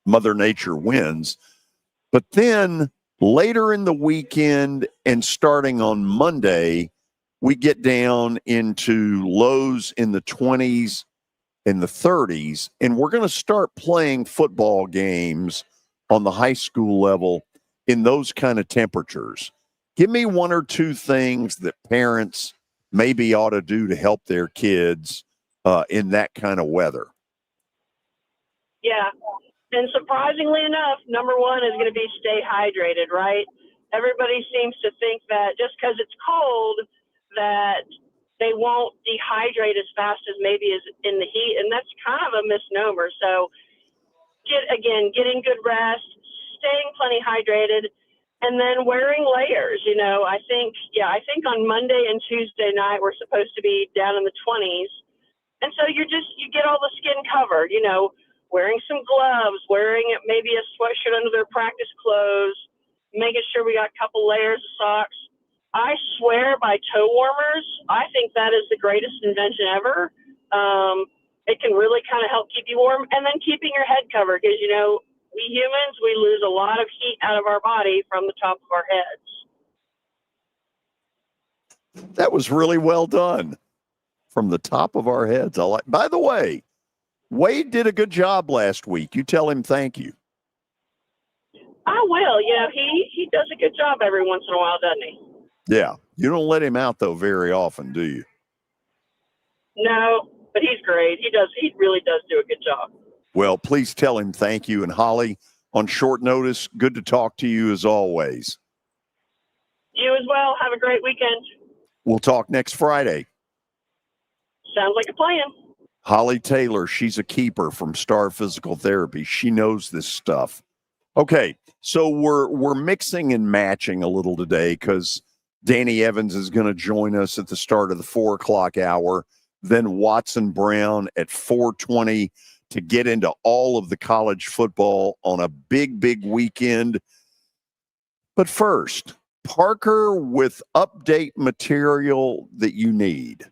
S5: Mother Nature wins. But then later in the weekend and starting on Monday, we get down into lows in the 20s and the 30s, and we're going to start playing football games on the high school level in those kind of temperatures. Give me one or two things that parents maybe ought to do to help their kids in that kind of weather.
S15: Yeah. And surprisingly enough, number one is going to be stay hydrated, right? Everybody seems to think that just because it's cold that they won't dehydrate as fast as maybe is in the heat, and that's kind of a misnomer. So, getting good rest, staying plenty hydrated, and then wearing layers. I think on Monday and Tuesday night we're supposed to be down in the 20s, and so you get all the skin covered. Wearing some gloves, wearing maybe a sweatshirt under their practice clothes, making sure we got a couple layers of socks. I swear by toe warmers. I think that is the greatest invention ever. It can really kind of help keep you warm, and then keeping your head covered because, we humans, we lose a lot of heat out of our body from the top of our heads.
S5: That was really well done. From the top of our heads. By the way, Wade did a good job last week. You tell him thank you.
S15: I will. He does a good job every once in a while, doesn't he?
S5: Yeah. You don't let him out, though, very often, do you?
S15: No, but he's great. He really does do a good job.
S5: Well, please tell him thank you. And Holly, on short notice, good to talk to you as always.
S15: You as well. Have a great weekend.
S5: We'll talk next Friday.
S15: Sounds like a plan.
S5: Holly Taylor, she's a keeper from Star Physical Therapy. She knows this stuff. Okay, so we're mixing and matching a little today because Danny Evans is going to join us at the start of the 4 o'clock hour. Then Watson Brown at 4:20 to get into all of the college football on a big, big weekend. But first, Parker with update material that you need.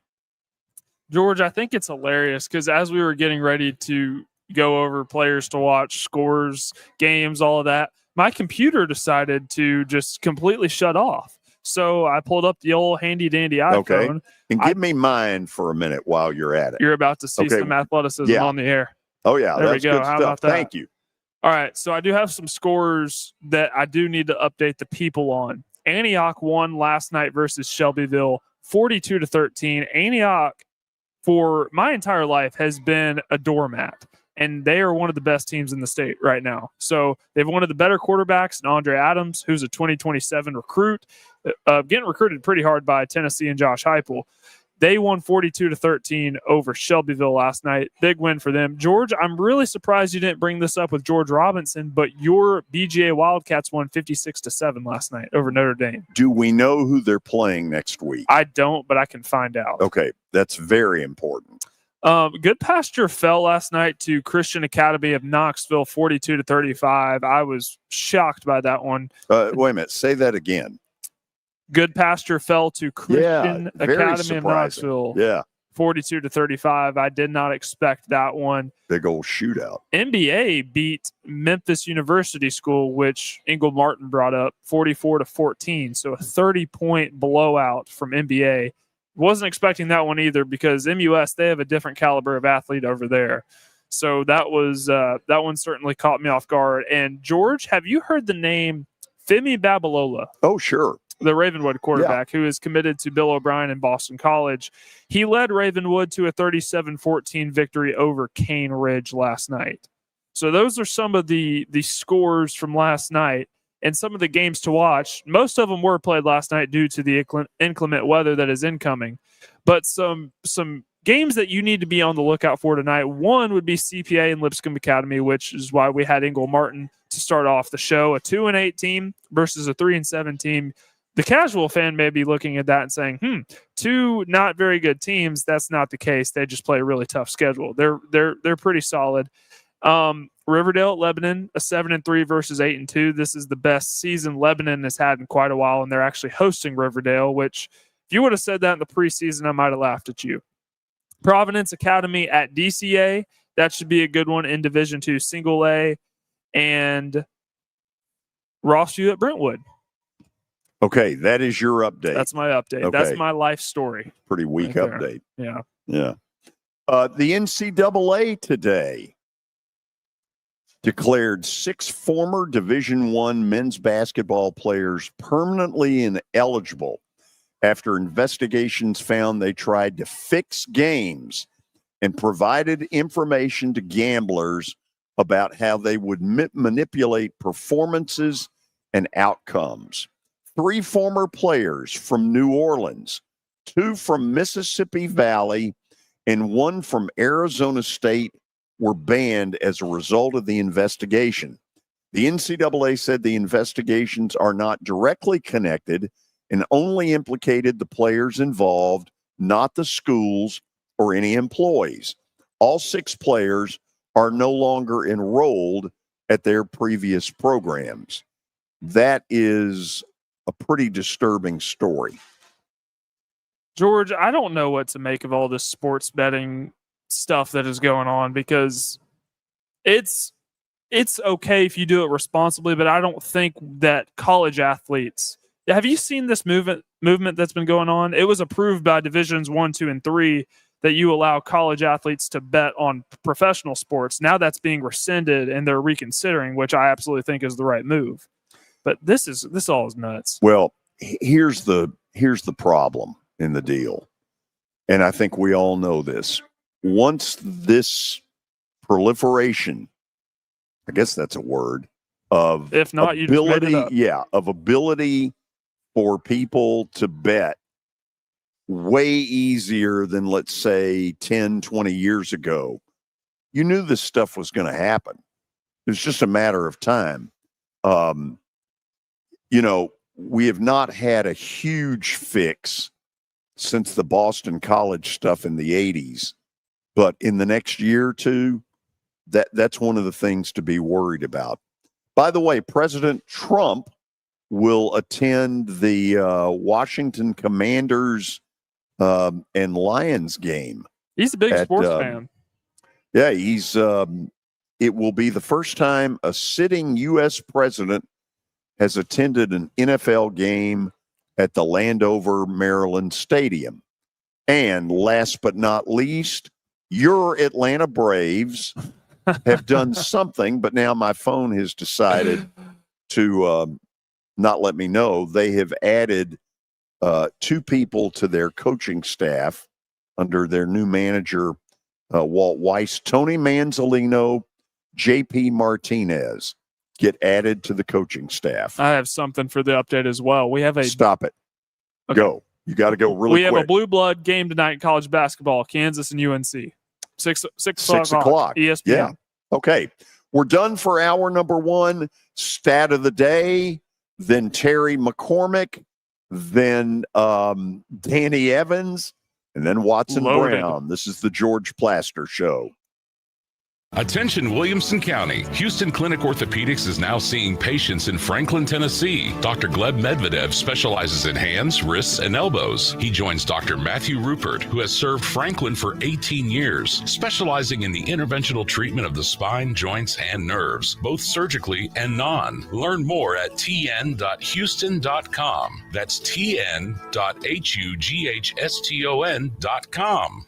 S6: George, I think it's hilarious because as we were getting ready to go over players to watch, scores, games, all of that, my computer decided to just completely shut off. So I pulled up the old handy dandy iPhone.
S5: Okay. And give me mine for a minute while you're at it.
S6: You're about to see some athleticism on the air.
S5: Oh, yeah.
S6: There
S5: That's
S6: we go.
S5: good
S6: How
S5: stuff.
S6: about that?
S5: Thank you.
S6: All right. So I do have some scores that I do need to update the people on. Antioch won last night versus Shelbyville 42-13. Antioch, for my entire life, has been a doormat. And they are one of the best teams in the state right now. So they've one of the better quarterbacks, and Andre Adams, who's a 2027 recruit, getting recruited pretty hard by Tennessee and Josh Heupel. They won 42-13 over Shelbyville last night. Big win for them. George, I'm really surprised you didn't bring this up with George Robinson, but your BGA Wildcats won 56-7 last night over Notre Dame.
S5: Do we know who they're playing next week?
S6: I don't, but I can find out.
S5: Okay, that's very important.
S6: Good Pasture fell last night to Christian Academy of Knoxville 42-35. I was shocked by that one.
S5: Wait a minute. Say that again.
S6: Good Pasture fell to Christian Academy
S5: surprising.
S6: of Knoxville.
S5: Yeah.
S6: 42-35. I did not expect that one.
S5: Big old shootout.
S6: NBA beat Memphis University School, which Ingle Martin brought up, 44-14. So a 30-point blowout from NBA. Wasn't expecting that one either because MUS, they have a different caliber of athlete over there. So that was that one certainly caught me off guard. And George, have you heard the name Femi Babalola?
S5: Oh, sure.
S6: The Ravenwood quarterback who is committed to Bill O'Brien in Boston College. He led Ravenwood to a 37-14 victory over Cane Ridge last night. So those are some of the scores from last night. And some of the games to watch, most of them were played last night due to the inclement weather that is incoming. But some games that you need to be on the lookout for tonight, one would be CPA and Lipscomb Academy, which is why we had Ingle Martin to start off the show. A 2-8 team versus a 3-7 team. The casual fan may be looking at that and saying, two not very good teams. That's not the case. They just play a really tough schedule. They're pretty solid. Riverdale at Lebanon, a 7-3 versus 8-2. This is the best season Lebanon has had in quite a while, and they're actually hosting Riverdale, which if you would have said that in the preseason, I might have laughed at you. Providence Academy at DCA. That should be a good one in Division II Single A. And Rossview at Brentwood.
S5: Okay, that is your update.
S6: That's my update.
S5: Okay.
S6: That's my life story.
S5: Pretty weak
S6: right
S5: update.
S6: Yeah.
S5: Yeah. The NCAA today declared 6 former Division I men's basketball players permanently ineligible after investigations found they tried to fix games and provided information to gamblers about how they would manipulate performances and outcomes. 3 former players from New Orleans, 2 from Mississippi Valley, and 1 from Arizona State were banned as a result of the investigation. The NCAA said the investigations are not directly connected and only implicated the players involved, not the schools or any employees. All 6 players are no longer enrolled at their previous programs. That is a pretty disturbing story.
S6: George, I don't know what to make of all this sports betting stuff that is going on because it's okay if you do it responsibly, but I don't think that college athletes. Have you seen this movement that's been going on? It was approved by Divisions 1, 2, and 3 that you allow college athletes to bet on professional sports. Now that's being rescinded and they're reconsidering, which I absolutely think is the right move. But this all is nuts.
S5: Well, here's the here's the problem in the deal, and I think we all know this. Once this proliferation, I guess that's a word, of
S6: if not, you just made it up.
S5: of ability for people to bet way easier than, let's say, 10, 20 years ago. You knew this stuff was going to happen. It's just a matter of time. We have not had a huge fix since the Boston College stuff in the 80s. But in the next year or two, that's one of the things to be worried about. By the way, President Trump will attend the Washington Commanders and Lions game.
S6: He's a big sports fan.
S5: Yeah, it will be the first time a sitting U.S. president has attended an NFL game at the Landover, Maryland Stadium. And last but not least, your Atlanta Braves have done something, but now my phone has decided to not let me know. They have added 2 people to their coaching staff under their new manager, Walt Weiss. Tony Manzolino, JP Martinez get added to the coaching staff.
S6: I have something for the update as well. We have a
S5: Stop it. Okay. Go. You got to go really quick.
S6: We have a blue blood game tonight in college basketball, Kansas and UNC. 6 o'clock. ESPN.
S5: Yeah. Okay. We're done for hour number 1. Stat of the day, then Terry McCormick, then Danny Evans, and then Watson Brown. This is the George Plaster Show.
S16: Attention Williamson County. Houston Clinic Orthopedics is now seeing patients in Franklin, Tennessee. Dr. Gleb Medvedev specializes in hands, wrists, and elbows. He joins Dr. Matthew Rupert, who has served Franklin for 18 years, specializing in the interventional treatment of the spine, joints, and nerves, both surgically and non. Learn more at tn.houston.com. That's tn.hughston.com.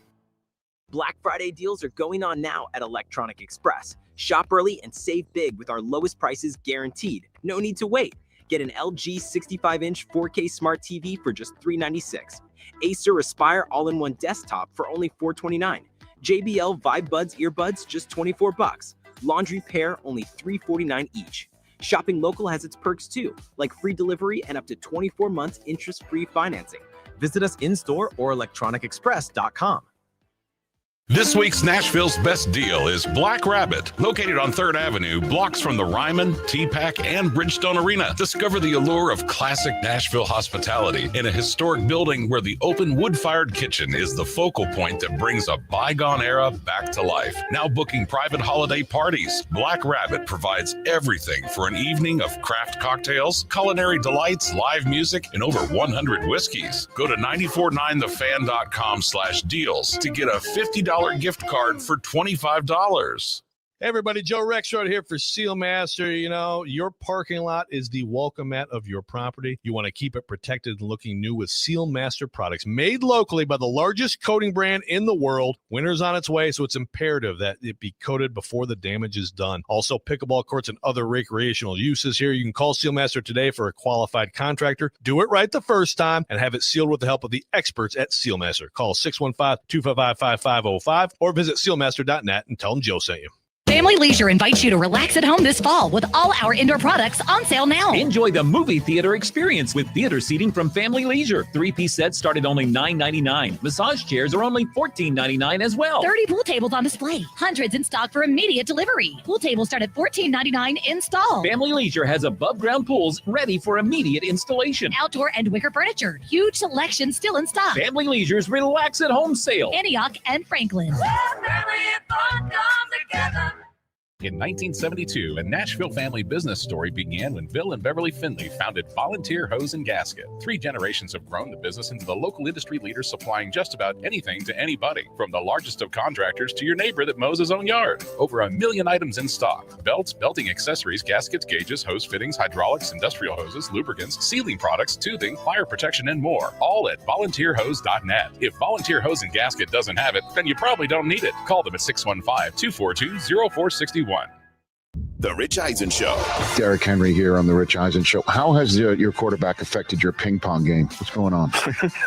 S17: Black Friday deals are going on now at Electronic Express. Shop early and save big with our lowest prices guaranteed. No need to wait. Get an LG 65-inch 4K Smart TV for just $396. Acer Aspire all-in-one desktop for only $429. JBL Vibe Buds earbuds just $24. Laundry pair only $349 each. Shopping local has its perks too, like free delivery and up to 24 months interest-free financing. Visit us in-store or electronicexpress.com.
S16: This week's Nashville's best deal is Black Rabbit, located on 3rd Avenue, blocks from the Ryman, T-Pack, and Bridgestone Arena. Discover the allure of classic Nashville hospitality in a historic building where the open wood-fired kitchen is the focal point that brings a bygone era back to life. Now booking private holiday parties, Black Rabbit provides everything for an evening of craft cocktails, culinary delights, live music, and over 100 whiskeys. Go to 949thefan.com/deals to get a $50 gift card for $25.
S18: Hey everybody, Joe Rexrod here for Sealmaster. You know, your parking lot is the welcome mat of your property. You want to keep it protected and looking new with Sealmaster products made locally by the largest coating brand in the world. Winter's on its way, so it's imperative that it be coated before the damage is done. Also, pickleball courts and other recreational uses here. You can call Sealmaster today for a qualified contractor. Do it right the first time and have it sealed with the help of the experts at Sealmaster. Call 615-255-5505 or visit sealmaster.net and tell them Joe sent you.
S19: Family Leisure invites you to relax at home this fall with all our indoor products on sale now.
S20: Enjoy the movie theater experience with theater seating from Family Leisure. 3-piece sets start at only $9.99. Massage chairs are only $14.99 as well.
S19: 30 pool tables on display. Hundreds in stock for immediate delivery. Pool tables start at $14.99 install.
S20: Family Leisure has above-ground pools ready for immediate installation.
S19: Outdoor and wicker furniture. Huge selection still in stock.
S20: Family Leisure's Relax at Home sale.
S19: Antioch and Franklin.
S21: In 1972, a Nashville family business story began when Bill and Beverly Finley founded Volunteer Hose and Gasket. 3 generations have grown the business into the local industry leader supplying just about anything to anybody, from the largest of contractors to your neighbor that mows his own yard. Over 1 million items in stock: belts, belting accessories, gaskets, gauges, hose fittings, hydraulics, industrial hoses, lubricants, sealing products, tubing, fire protection, and more. All at volunteerhose.net. If Volunteer Hose and Gasket doesn't have it, then you probably don't need it. Call them at 615-242-0461.
S1: The Rich Eisen Show.
S22: Derrick Henry here on The Rich Eisen Show. How has your quarterback affected your ping pong game? What's going on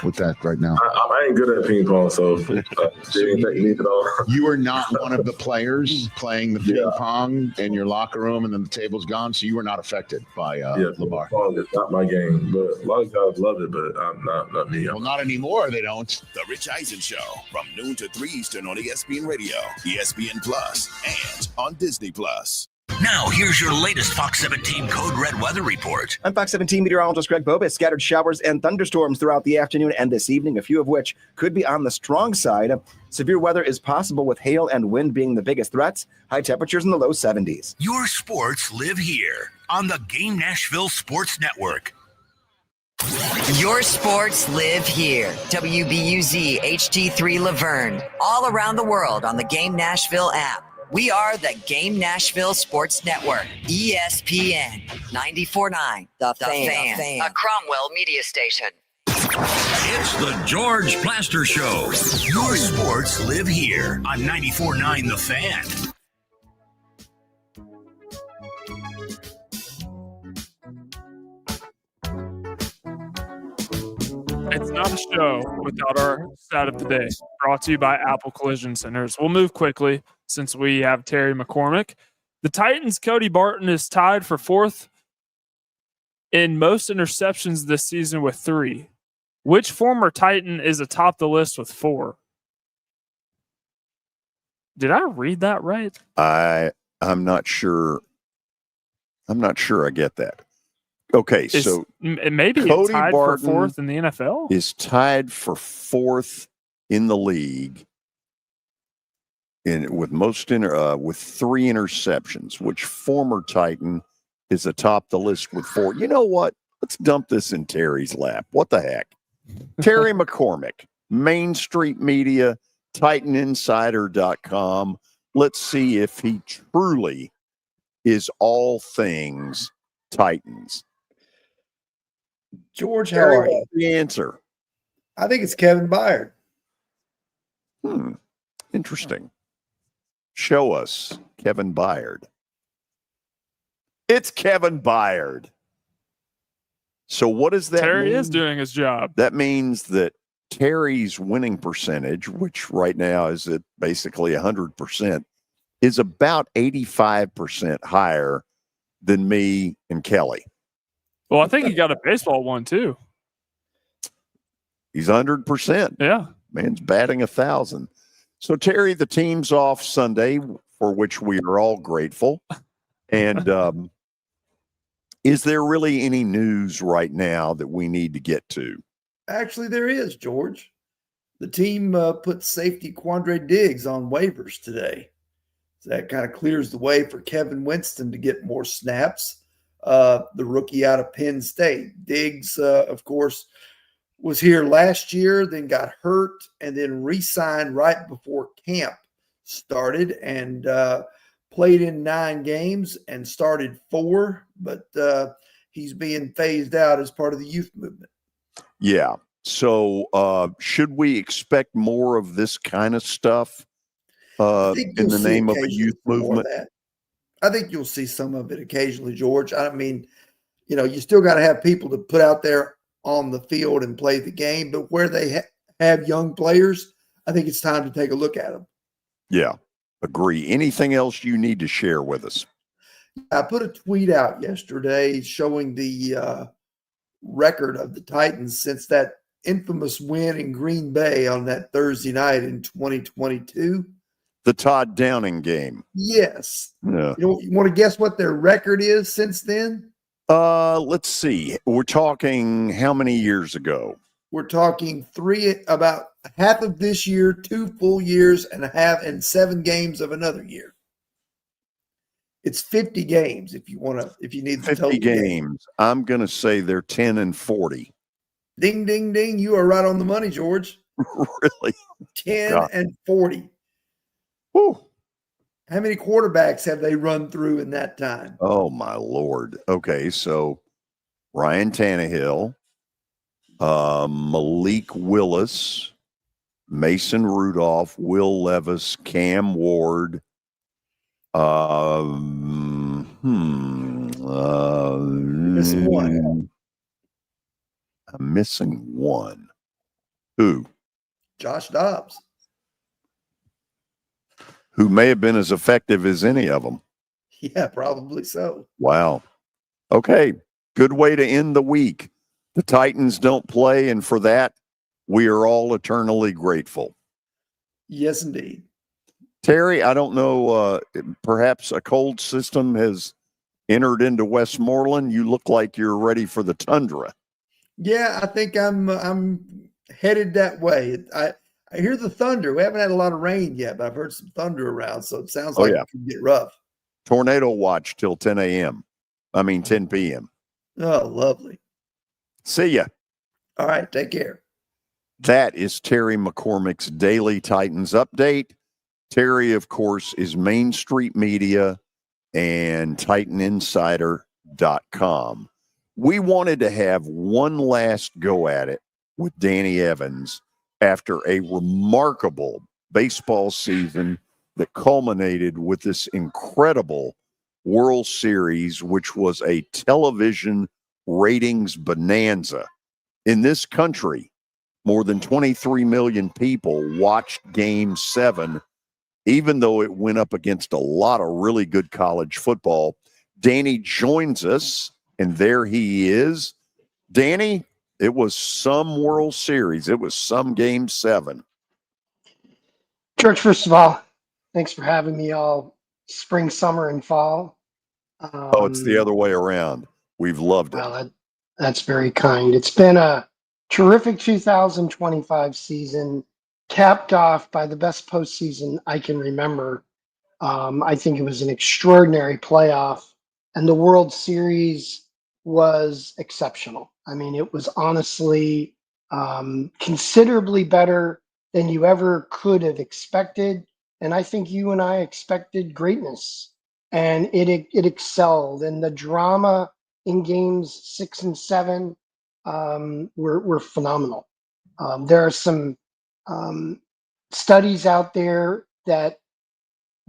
S22: with that right now?
S23: I ain't good at ping pong, so didn't affect me at all.
S22: You are not one of the players playing the ping pong in your locker room, and then the table's gone, so you were not affected by Lamar.
S23: Ping pong is not my game, but a lot of guys love it, but I'm not me.
S22: Well, not anymore. They don't.
S1: The Rich Eisen Show from noon to 3 Eastern on ESPN Radio, ESPN Plus, and on Disney Plus.
S2: Now, here's your latest Fox 17 Code Red weather report.
S24: I'm Fox 17 meteorologist Greg Bobis. Scattered showers and thunderstorms throughout the afternoon and this evening, a few of which could be on the strong side. Severe weather is possible with hail and wind being the biggest threats. High temperatures in the low 70s.
S2: Your sports live here on the Game Nashville Sports Network.
S3: Your sports live here. WBUZ HD3 Laverne. All around the world on the Game Nashville app. We are the Game Nashville Sports Network, ESPN 94.9, The Fan, a Cromwell media station.
S4: It's the George Plaster Show.
S2: Your sports live here on 94.9 The Fan.
S6: It's not a show without our stat of the day, brought to you by Apple Collision Centers. We'll move quickly since we have Terry McCormick. The Titans' Cody Barton is tied for fourth in most interceptions this season with 3. Which former Titan is atop the list with 4? Did I read that right?
S5: I'm not sure. I'm not sure I get that. Okay, so
S6: maybe
S5: Cody
S6: tied
S5: Barton
S6: for 4th in the NFL?
S5: is tied for 4th in the league with 3 interceptions. Which former Titan is atop the list with 4? You know what? Let's dump this in Terry's lap. What the heck? Terry McCormick, Main Street Media, TitanInsider.com. Let's see if he truly is all things Titans.
S25: George, how are you?
S5: The answer.
S25: I think it's Kevin Byard.
S5: Interesting. Show us Kevin Byard. It's Kevin Byard. So what does that mean?
S6: Terry is doing his job.
S5: That means that Terry's winning percentage, which right now is at basically 100%, is about 85% higher than me and Kelly.
S6: Well, I think he got a baseball one too.
S5: He's 100%.
S6: Yeah.
S5: Man's batting 1,000. So, Terry, the team's off Sunday, for which we are all grateful. And is there really any news right now that we need to get to?
S25: Actually, there is, George. The team put safety Quandre Diggs on waivers today. So that kind of clears the way for Kevin Winston to get more snaps. The rookie out of Penn State. Diggs, of course, was here last year, then got hurt, and then re-signed right before camp started and played in 9 games and started 4, but he's being phased out as part of the youth movement.
S5: Yeah. So should we expect more of this kind of stuff in the name of a youth movement?
S25: I think you'll see some of it occasionally, George. I mean, you still got to have people to put out there on the field and play the game, but where they have young players, I think it's time to take a look at them.
S5: Yeah, agree. Anything else you need to share with us?
S25: I put a tweet out yesterday showing the record of the Titans since that infamous win in Green Bay on that Thursday night in 2022.
S5: The Todd Downing game.
S25: Yes.
S5: Yeah.
S25: You want to guess what their record is since then?
S5: Let's see. We're talking how many years ago?
S25: We're talking about half of this year, 2 full years and a half, and 7 games of another year. It's 50 games if you need the
S5: 50 games. I'm going to say they're 10-40.
S25: Ding, ding, ding. You are right on the money, George.
S5: Really?
S25: 10-40.
S5: Whew.
S25: How many quarterbacks have they run through in that time?
S5: Oh, my Lord. Okay, so Ryan Tannehill, Malik Willis, Mason Rudolph, Will Levis, Cam Ward,
S25: Missing one.
S5: I'm missing one. Who?
S25: Josh Dobbs.
S5: Who may have been as effective as any of them.
S25: Yeah, probably so.
S5: Wow. Okay. Good way to end the week. The Titans don't play, and for that, we are all eternally grateful.
S25: Yes, indeed.
S5: Terry, I don't know, perhaps a cold system has entered into Westmoreland. You look like you're ready for the tundra.
S25: Yeah, I think I'm headed that way. I hear the thunder. We haven't had a lot of rain yet, but I've heard some thunder around, so it sounds like it could get rough.
S5: Tornado watch till 10 p.m.
S25: Oh, lovely.
S5: See ya.
S25: All right, take care.
S5: That is Terry McCormick's Daily Titans Update. Terry, of course, is Main Street Media and TitanInsider.com. We wanted to have one last go at it with Danny Evans after a remarkable baseball season that culminated with this incredible World Series, which was a television ratings bonanza. In this country, more than 23 million people watched Game 7, even though it went up against a lot of really good college football. Danny joins us, and there he is. Danny, it was some World Series. It was some Game 7.
S7: George, first of all, thanks for having me all spring, summer, and fall.
S5: It's the other way around. We've loved it.
S7: Well, that's very kind. It's been a terrific 2025 season, capped off by the best postseason I can remember. I think it was an extraordinary playoff, and the World Series was exceptional. I mean, it was honestly considerably better than you ever could have expected. And I think you and I expected greatness, and it excelled. And the drama in games 6 and 7 were phenomenal. There are some studies out there that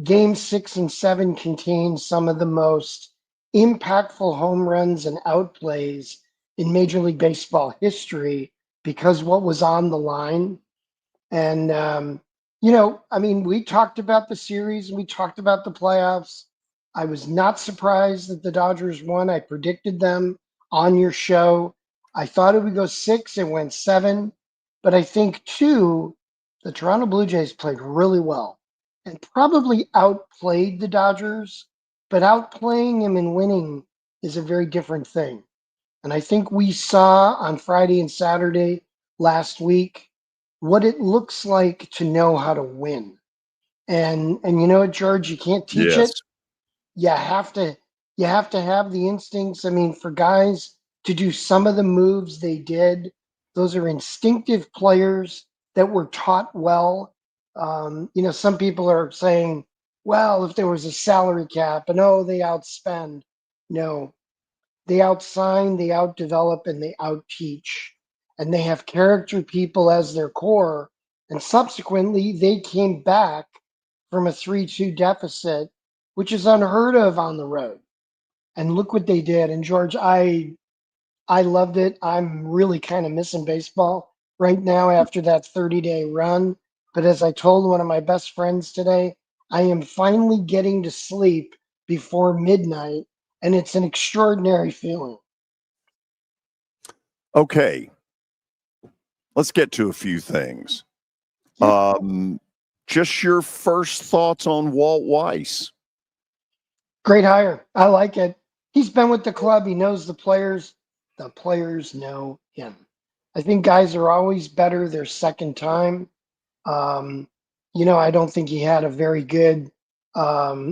S7: Game 6 and 7 contain some of the most impactful home runs and outplays in Major League Baseball history because what was on the line. And, I mean, we talked about the series and we talked about the playoffs. I was not surprised that the Dodgers won. I predicted them on your show. I thought it would go 6. It went 7. But I think, too, the Toronto Blue Jays played really well and probably outplayed the Dodgers, but outplaying them and winning is a very different thing. And I think we saw on Friday and Saturday last week what it looks like to know how to win. And you know what, George, you can't teach it. You have to have the instincts. I mean, for guys to do some of the moves they did, those are instinctive players that were taught well. Some people are saying, well, if there was a salary cap and they outspend. No, they outsign, they outdevelop, and they outteach. And they have character people as their core. And subsequently, they came back from a 3-2 deficit, which is unheard of on the road. And look what they did. And George, I loved it. I'm really kind of missing baseball right now after that 30-day run. But as I told one of my best friends today, I am finally getting to sleep before midnight, and it's an extraordinary feeling.
S5: Okay. Let's get to a few things. Just your first thoughts on Walt Weiss.
S7: Great hire. I like it. He's been with the club. He knows the players. The players know him. I think guys are always better their second time. I don't think he had a very good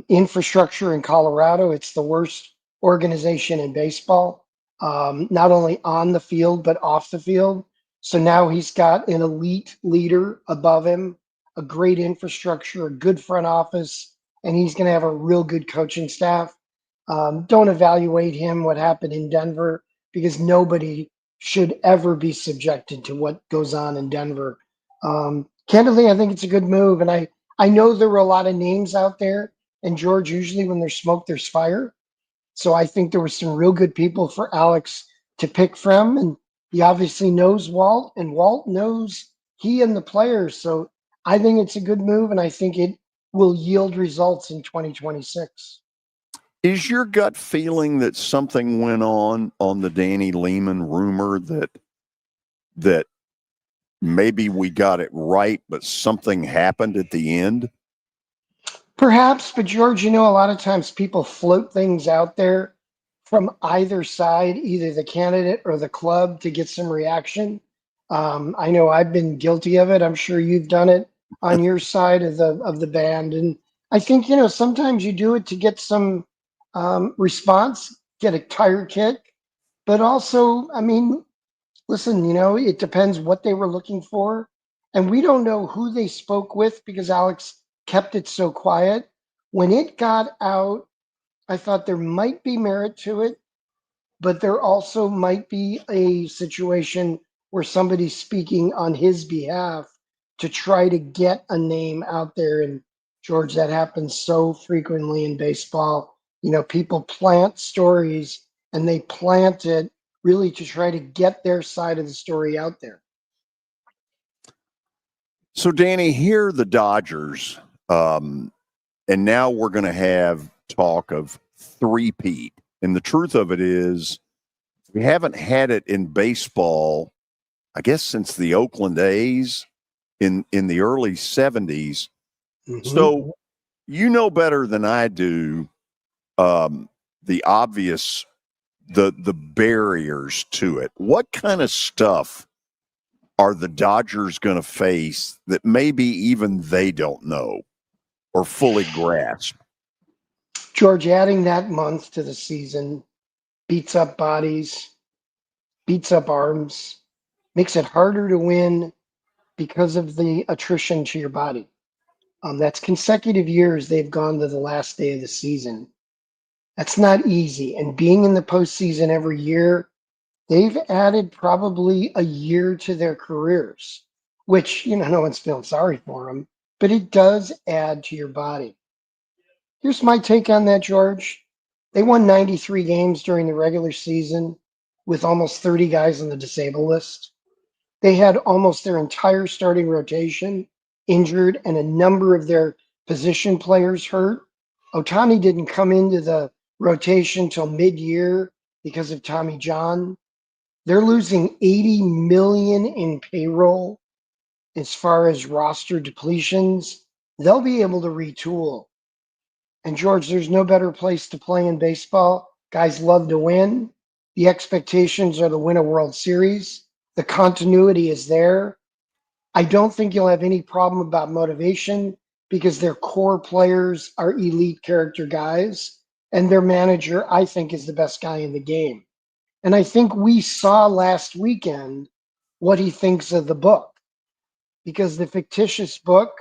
S7: infrastructure in Colorado. It's the worst organization in baseball, not only on the field, but off the field. So now he's got an elite leader above him, a great infrastructure, a good front office, and he's going to have a real good coaching staff. Don't evaluate him what happened in Denver, because nobody should ever be subjected to what goes on in Denver. Candidly, I think it's a good move. And I know there were a lot of names out there. And George, usually when there's smoke, there's fire. So I think there were some real good people for Alex to pick from. And he obviously knows Walt, and Walt knows he and the players. So I think it's a good move, and I think it will yield results in 2026.
S5: Is your gut feeling that something went on the Danny Lehman rumor that maybe we got it right, but something happened at the end?
S7: Perhaps, but George, a lot of times people float things out there from either side, either the candidate or the club, to get some reaction. I know I've been guilty of it. I'm sure you've done it on your side of the band, and I think sometimes you do it to get some response, get a tire kick, but also, listen, it depends what they were looking for, and we don't know who they spoke with because Alex kept it so quiet. When it got out, I thought there might be merit to it, but there also might be a situation where somebody's speaking on his behalf to try to get a name out there. And George, that happens so frequently in baseball. People plant stories and they plant it really to try to get their side of the story out there.
S5: So, Danny, here are the Dodgers, and now we're going to have talk of three-peat. And the truth of it is, we haven't had it in baseball, I guess, since the Oakland A's in the early 70s. Mm-hmm. So you know better than I do the obvious, the barriers to it. What kind of stuff are the Dodgers going to face that maybe even they don't know or fully grasp?
S7: George, adding that month to the season beats up bodies, beats up arms, makes it harder to win because of the attrition to your body. That's consecutive years they've gone to the last day of the season. That's not easy. And being in the postseason every year, they've added probably a year to their careers, which, no one's feeling sorry for them, but it does add to your body. Here's my take on that, George. They won 93 games during the regular season with almost 30 guys on the disabled list. They had almost their entire starting rotation injured and a number of their position players hurt. Ohtani didn't come into the rotation till mid-year because of Tommy John. They're losing $80 million in payroll as far as roster depletions. They'll be able to retool. And George, there's no better place to play in baseball. Guys love to win. The expectations are to win a World Series. The continuity is there. I don't think you'll have any problem about motivation because their core players are elite character guys, and their manager, I think, is the best guy in the game. And I think we saw last weekend what he thinks of the book, because the fictitious book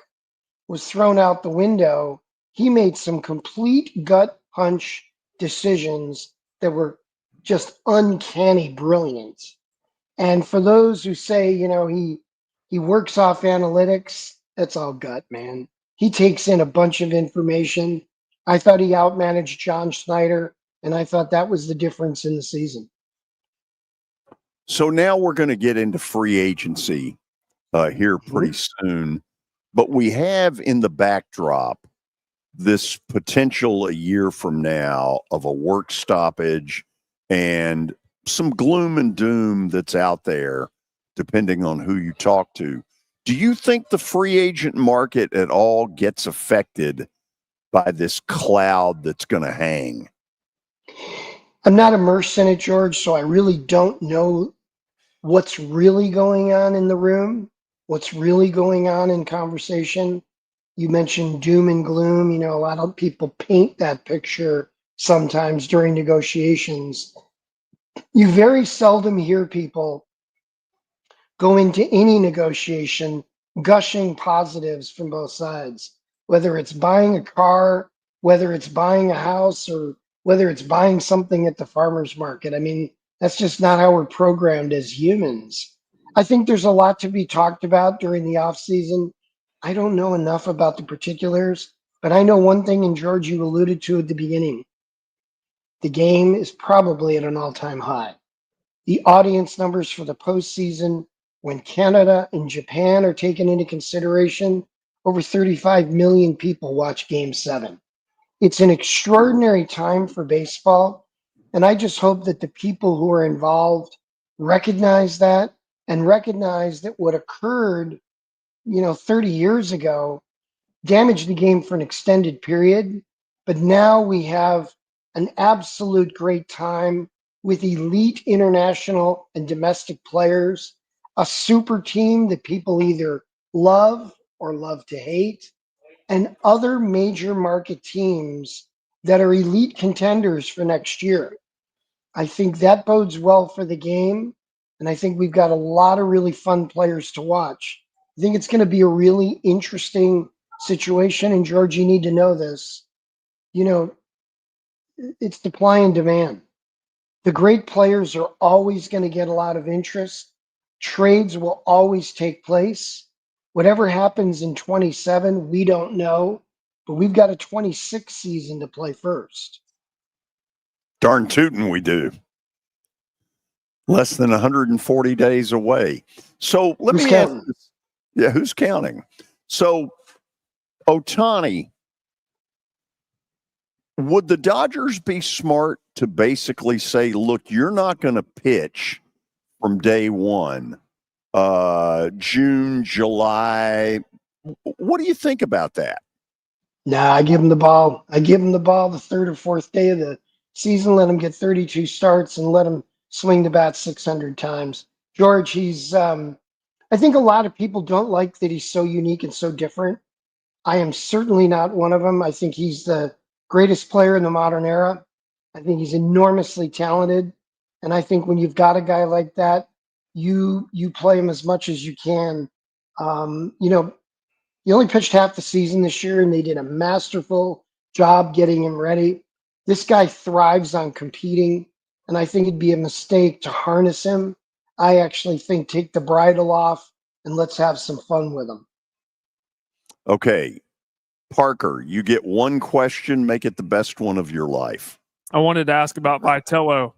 S7: was thrown out the window. He made some complete gut punch decisions that were just uncanny brilliant. And for those who say, he works off analytics, that's all gut, man. He takes in a bunch of information. I thought he outmanaged John Schneider, and I thought that was the difference in the season.
S5: So now we're going to get into free agency here pretty soon. But we have in the backdrop this potential a year from now of a work stoppage and some gloom and doom that's out there, depending on who you talk to. Do you think the free agent market at all gets affected by this cloud that's going to hang?
S7: I'm not immersed in it, George, so I really don't know what's really going on in the room, what's really going on in conversation. You mentioned doom and gloom. A lot of people paint that picture sometimes during negotiations. You very seldom hear people go into any negotiation gushing positives from both sides, whether it's buying a car, whether it's buying a house, or whether it's buying something at the farmer's market. That's just not how we're programmed as humans. I think there's a lot to be talked about during the off season. I don't know enough about the particulars, but I know one thing, and George, you alluded to at the beginning. the game is probably at an all-time high. The audience numbers for the postseason, when Canada and Japan are taken into consideration, over 35 million people watch Game 7. It's an extraordinary time for baseball, and I just hope that the people who are involved recognize that and recognize that what occurred, 30 years ago damaged the game for an extended period, but now we have an absolute great time with elite international and domestic players, a super team that people either love or love to hate, and other major market teams that are elite contenders for next year. I think that bodes well for the game, and I think we've got a lot of really fun players to watch. I think it's going to be a really interesting situation, and George, you need to know this. It's supply and demand. The great players are always going to get a lot of interest. Trades will always take place. Whatever happens in 27, we don't know, but we've got a 26 season to play first.
S5: Darn tootin' we do. Less than 140 days away. So let me ask this. Yeah, who's counting? So, Ohtani, would the Dodgers be smart to basically say, look, you're not going to pitch from day one, June, July? What do you think about that?
S7: Nah, I give him the ball. I give him the ball the third or fourth day of the season, let him get 32 starts and let him swing the bat 600 times. George, I think a lot of people don't like that he's so unique and so different. I am certainly not one of them. I think he's the greatest player in the modern era. I think he's enormously talented. And I think when you've got a guy like that, you play him as much as you can. He only pitched half the season this year, and they did a masterful job getting him ready. This guy thrives on competing, and I think it'd be a mistake to harness him. I actually think take the bridle off and let's have some fun with him.
S5: Okay. Parker, you get one question, make it the best one of your life.
S6: I wanted to ask about Vitello.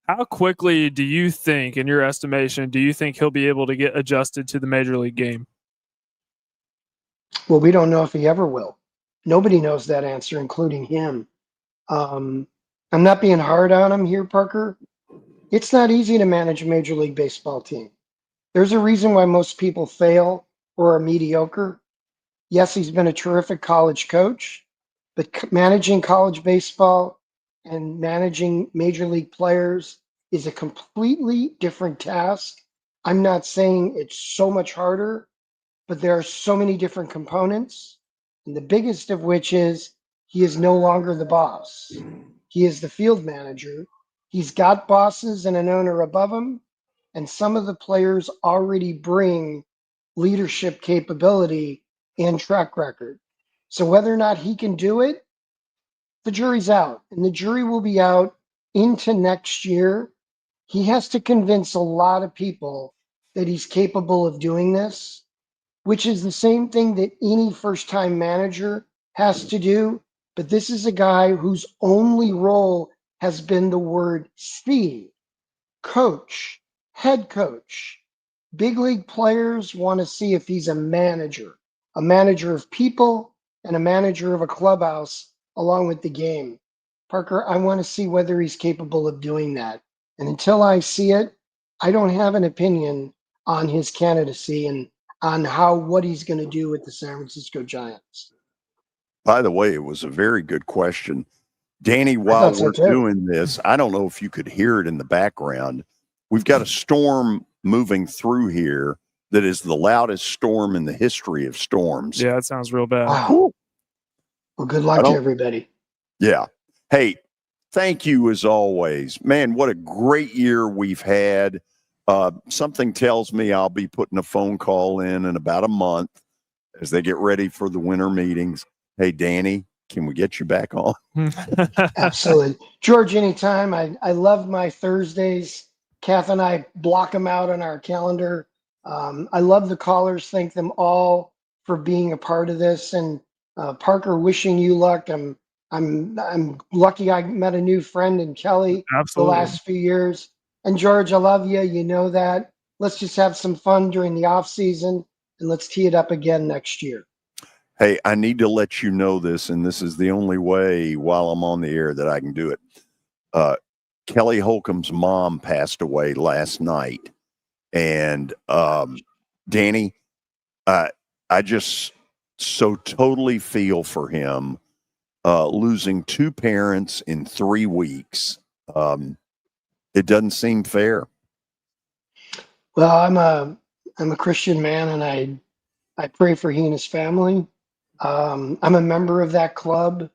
S6: How quickly do you think, in your estimation, do you think he'll be able to get adjusted to the major league game?
S7: Well, we don't know if he ever will. Nobody knows that answer, including him. I'm not being hard on him here, Parker. It's not easy to manage a Major League Baseball team. There's a reason why most people fail or are mediocre. Yes, he's been a terrific college coach, but managing college baseball and managing major league players is a completely different task. I'm not saying it's so much harder, but there are so many different components. And the biggest of which is he is no longer the boss. He is the field manager. He's got bosses and an owner above him. And some of the players already bring leadership capability and track record. So whether or not he can do it, the jury's out. And the jury will be out into next year. He has to convince a lot of people that he's capable of doing this, which is the same thing that any first-time manager has to do. But this is a guy whose only role has been the word Steve, coach, head coach. Big league players want to see if he's a manager of people and a manager of a clubhouse along with the game. Parker, I want to see whether he's capable of doing that. And until I see it, I don't have an opinion on his candidacy and on what he's going to do with the San Francisco Giants.
S5: By the way, it was a very good question. Danny, while we're doing this, I don't know if you could hear it in the background. We've got a storm moving through here that is the loudest storm in the history of storms.
S6: Yeah, that sounds real bad.
S7: Wow. Well, good luck to everybody.
S5: Yeah. Hey, thank you as always. Man, what a great year we've had. Something tells me I'll be putting a phone call in about a month as they get ready for the winter meetings. Hey, Danny, can we get you back on?
S7: Absolutely. George, anytime. I love my Thursdays. Kath and I block them out on our calendar. I love the callers. Thank them all for being a part of this. And Parker, wishing you luck. I'm I'm lucky I met a new friend in Kelly
S6: Absolutely.
S7: the last few years. And George, I love you. You know that. Let's just have some fun during the off season, and let's tee it up again next year.
S5: Hey, I need to let you know this, and this is the only way while I'm on the air that I can do it. Kelly Holcomb's mom passed away last night. And Danny, I just so totally feel for him losing two parents in 3 weeks. It doesn't seem fair.
S7: Well, I'm a Christian man, and I pray for he and his family. I'm a member of that club,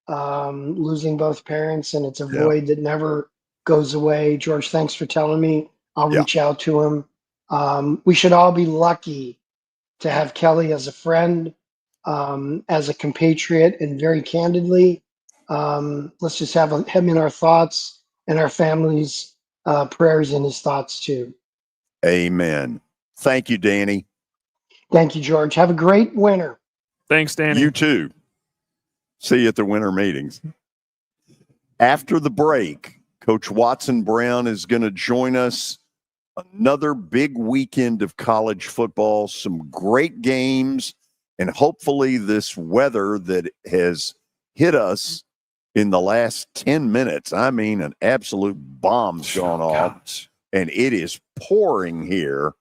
S7: losing both parents, and it's a void that never goes away. George, thanks for telling me. I'll reach out to him. We should all be lucky to have Kelly as a friend, as a compatriot, and very candidly, let's just have him in our thoughts and our families' prayers in his thoughts too.
S5: Amen. Thank you, Danny.
S7: Thank you, George. Have a great winter.
S6: Thanks, Danny.
S5: You too. See you at the winter meetings. After the break, Coach Watson Brown is going to join us. Another big weekend of college football, some great games, and hopefully this weather that has hit us in the last 10 minutes. I mean, an absolute bomb's gone off, and it is pouring here.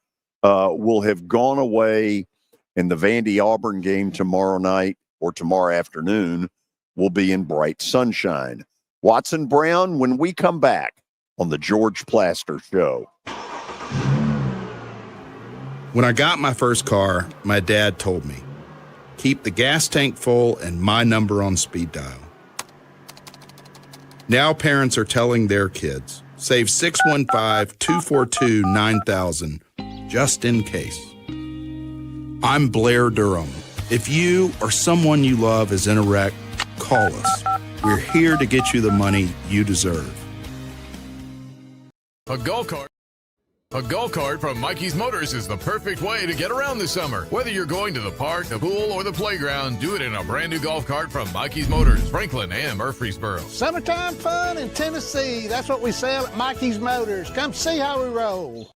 S5: Will have gone away, and the Vandy Auburn game tomorrow night or tomorrow afternoon will be in bright sunshine. Watson Brown, when we come back on the George Plaster Show.
S8: When I got my first car, my dad told me, keep the gas tank full and my number on speed dial. Now parents are telling their kids, save 615-242-9000 just in case. I'm Blair Durham. If you or someone you love is in a wreck, call us. We're here to get you the money you deserve.
S9: A golf cart from Mikey's Motors is the perfect way to get around this summer. Whether you're going to the park, the pool, or the playground, do it in a brand new golf cart from Mikey's Motors, Franklin and Murfreesboro.
S10: Summertime fun in Tennessee. That's what we sell at Mikey's Motors. Come see how we roll.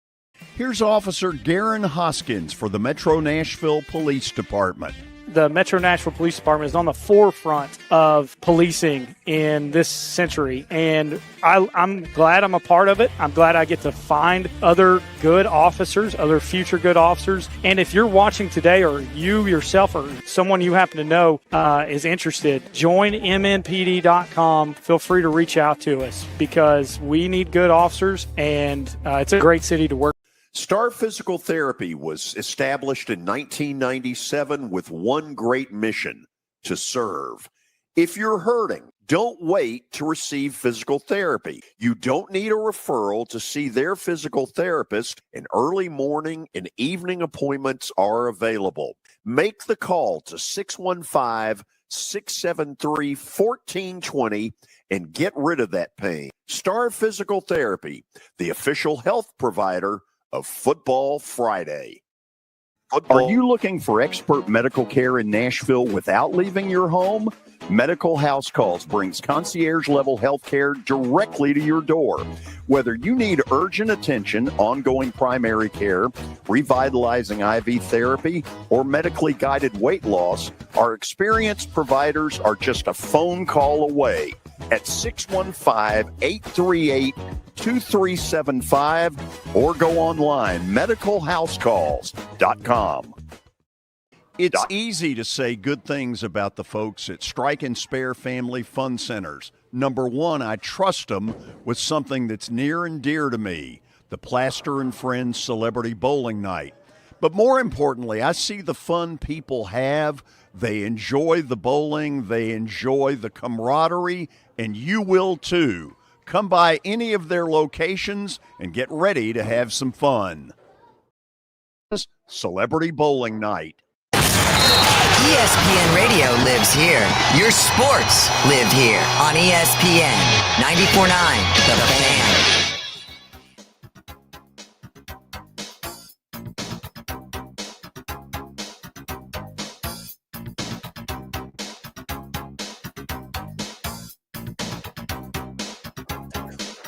S5: Here's Officer Garen Hoskins for the Metro Nashville Police Department.
S14: The Metro Nashville Police Department is on the forefront of policing in this century, and I'm glad I'm a part of it. I'm glad I get to find other good officers, other future good officers. And if you're watching today, or you yourself or someone you happen to know is interested, join MNPD.com. Feel free to reach out to us because we need good officers, and it's a great city to work.
S5: Star Physical Therapy was established in 1997 with one great mission: to serve. If you're hurting, don't wait to receive physical therapy. You don't need a referral to see their physical therapist, and early morning and evening appointments are available. Make the call to 615-673-1420 and get rid of that pain. Star Physical Therapy, the official health provider of Football Friday. Are you looking for expert medical care in Nashville without leaving your home? Medical House Calls brings concierge-level health care directly to your door. Whether you need urgent attention, ongoing primary care, revitalizing IV therapy, or medically guided weight loss, our experienced providers are just a phone call away at 615-838-2375 or go online, medicalhousecalls.com. It's easy to say good things about the folks at Strike and Spare Family Fun Centers. Number one, I trust them with something that's near and dear to me, the Plaster and Friends Celebrity Bowling Night. But more importantly, I see the fun people have. They enjoy the bowling, they enjoy the camaraderie, and you will too. Come by any of their locations and get ready to have some fun. Celebrity Bowling Night.
S3: ESPN Radio lives here. Your sports live here on ESPN 94.9 The Fan.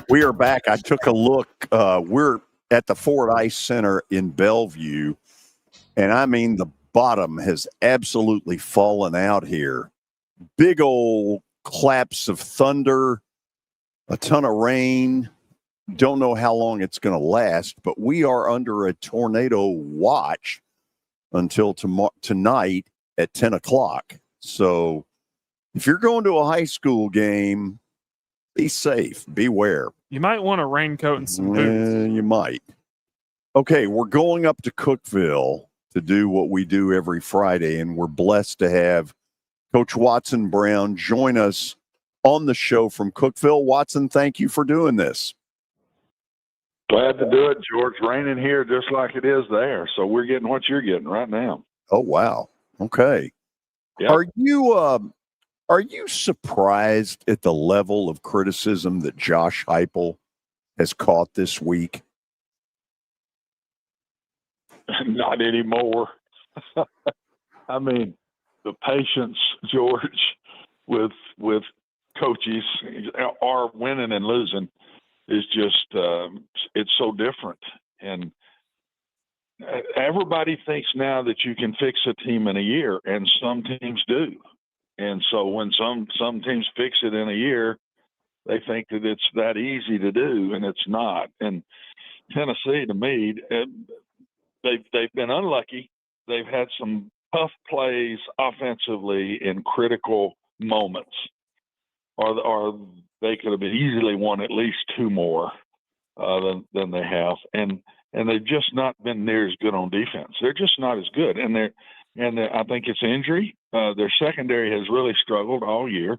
S5: We are back. I took a look. We're at the Ford Ice Center in Bellevue, and I mean the bottom has absolutely fallen out here. Big old claps of thunder, a ton of rain. Don't know how long it's going to last, but we are under a tornado watch until tonight at 10 o'clock. So if you're going to a high school game, be safe. Beware.
S6: You might want a raincoat and some boots.
S5: You might. Okay, we're going up to Cookeville to do what we do every Friday, and we're blessed to have Coach Watson Brown join us on the show from Cookeville. Watson, thank you for doing this.
S11: Glad to do it, George. Raining here just like it is there, so we're getting what you're getting right now.
S5: Oh, wow. Okay. Yep. Are you surprised at the level of criticism that Josh Heupel has caught this week?
S11: Not anymore. I mean, the patience, George, with coaches are winning and losing is just it's so different. And everybody thinks now that you can fix a team in a year, and some teams do. And so when some teams fix it in a year, they think that it's that easy to do, and it's not. And Tennessee, to me, they've been unlucky. They've had some tough plays offensively in critical moments, or they could have been easily won at least two more than they have. And they've just not been near as good on defense. They're just not as good. And I think it's injury. Their secondary has really struggled all year.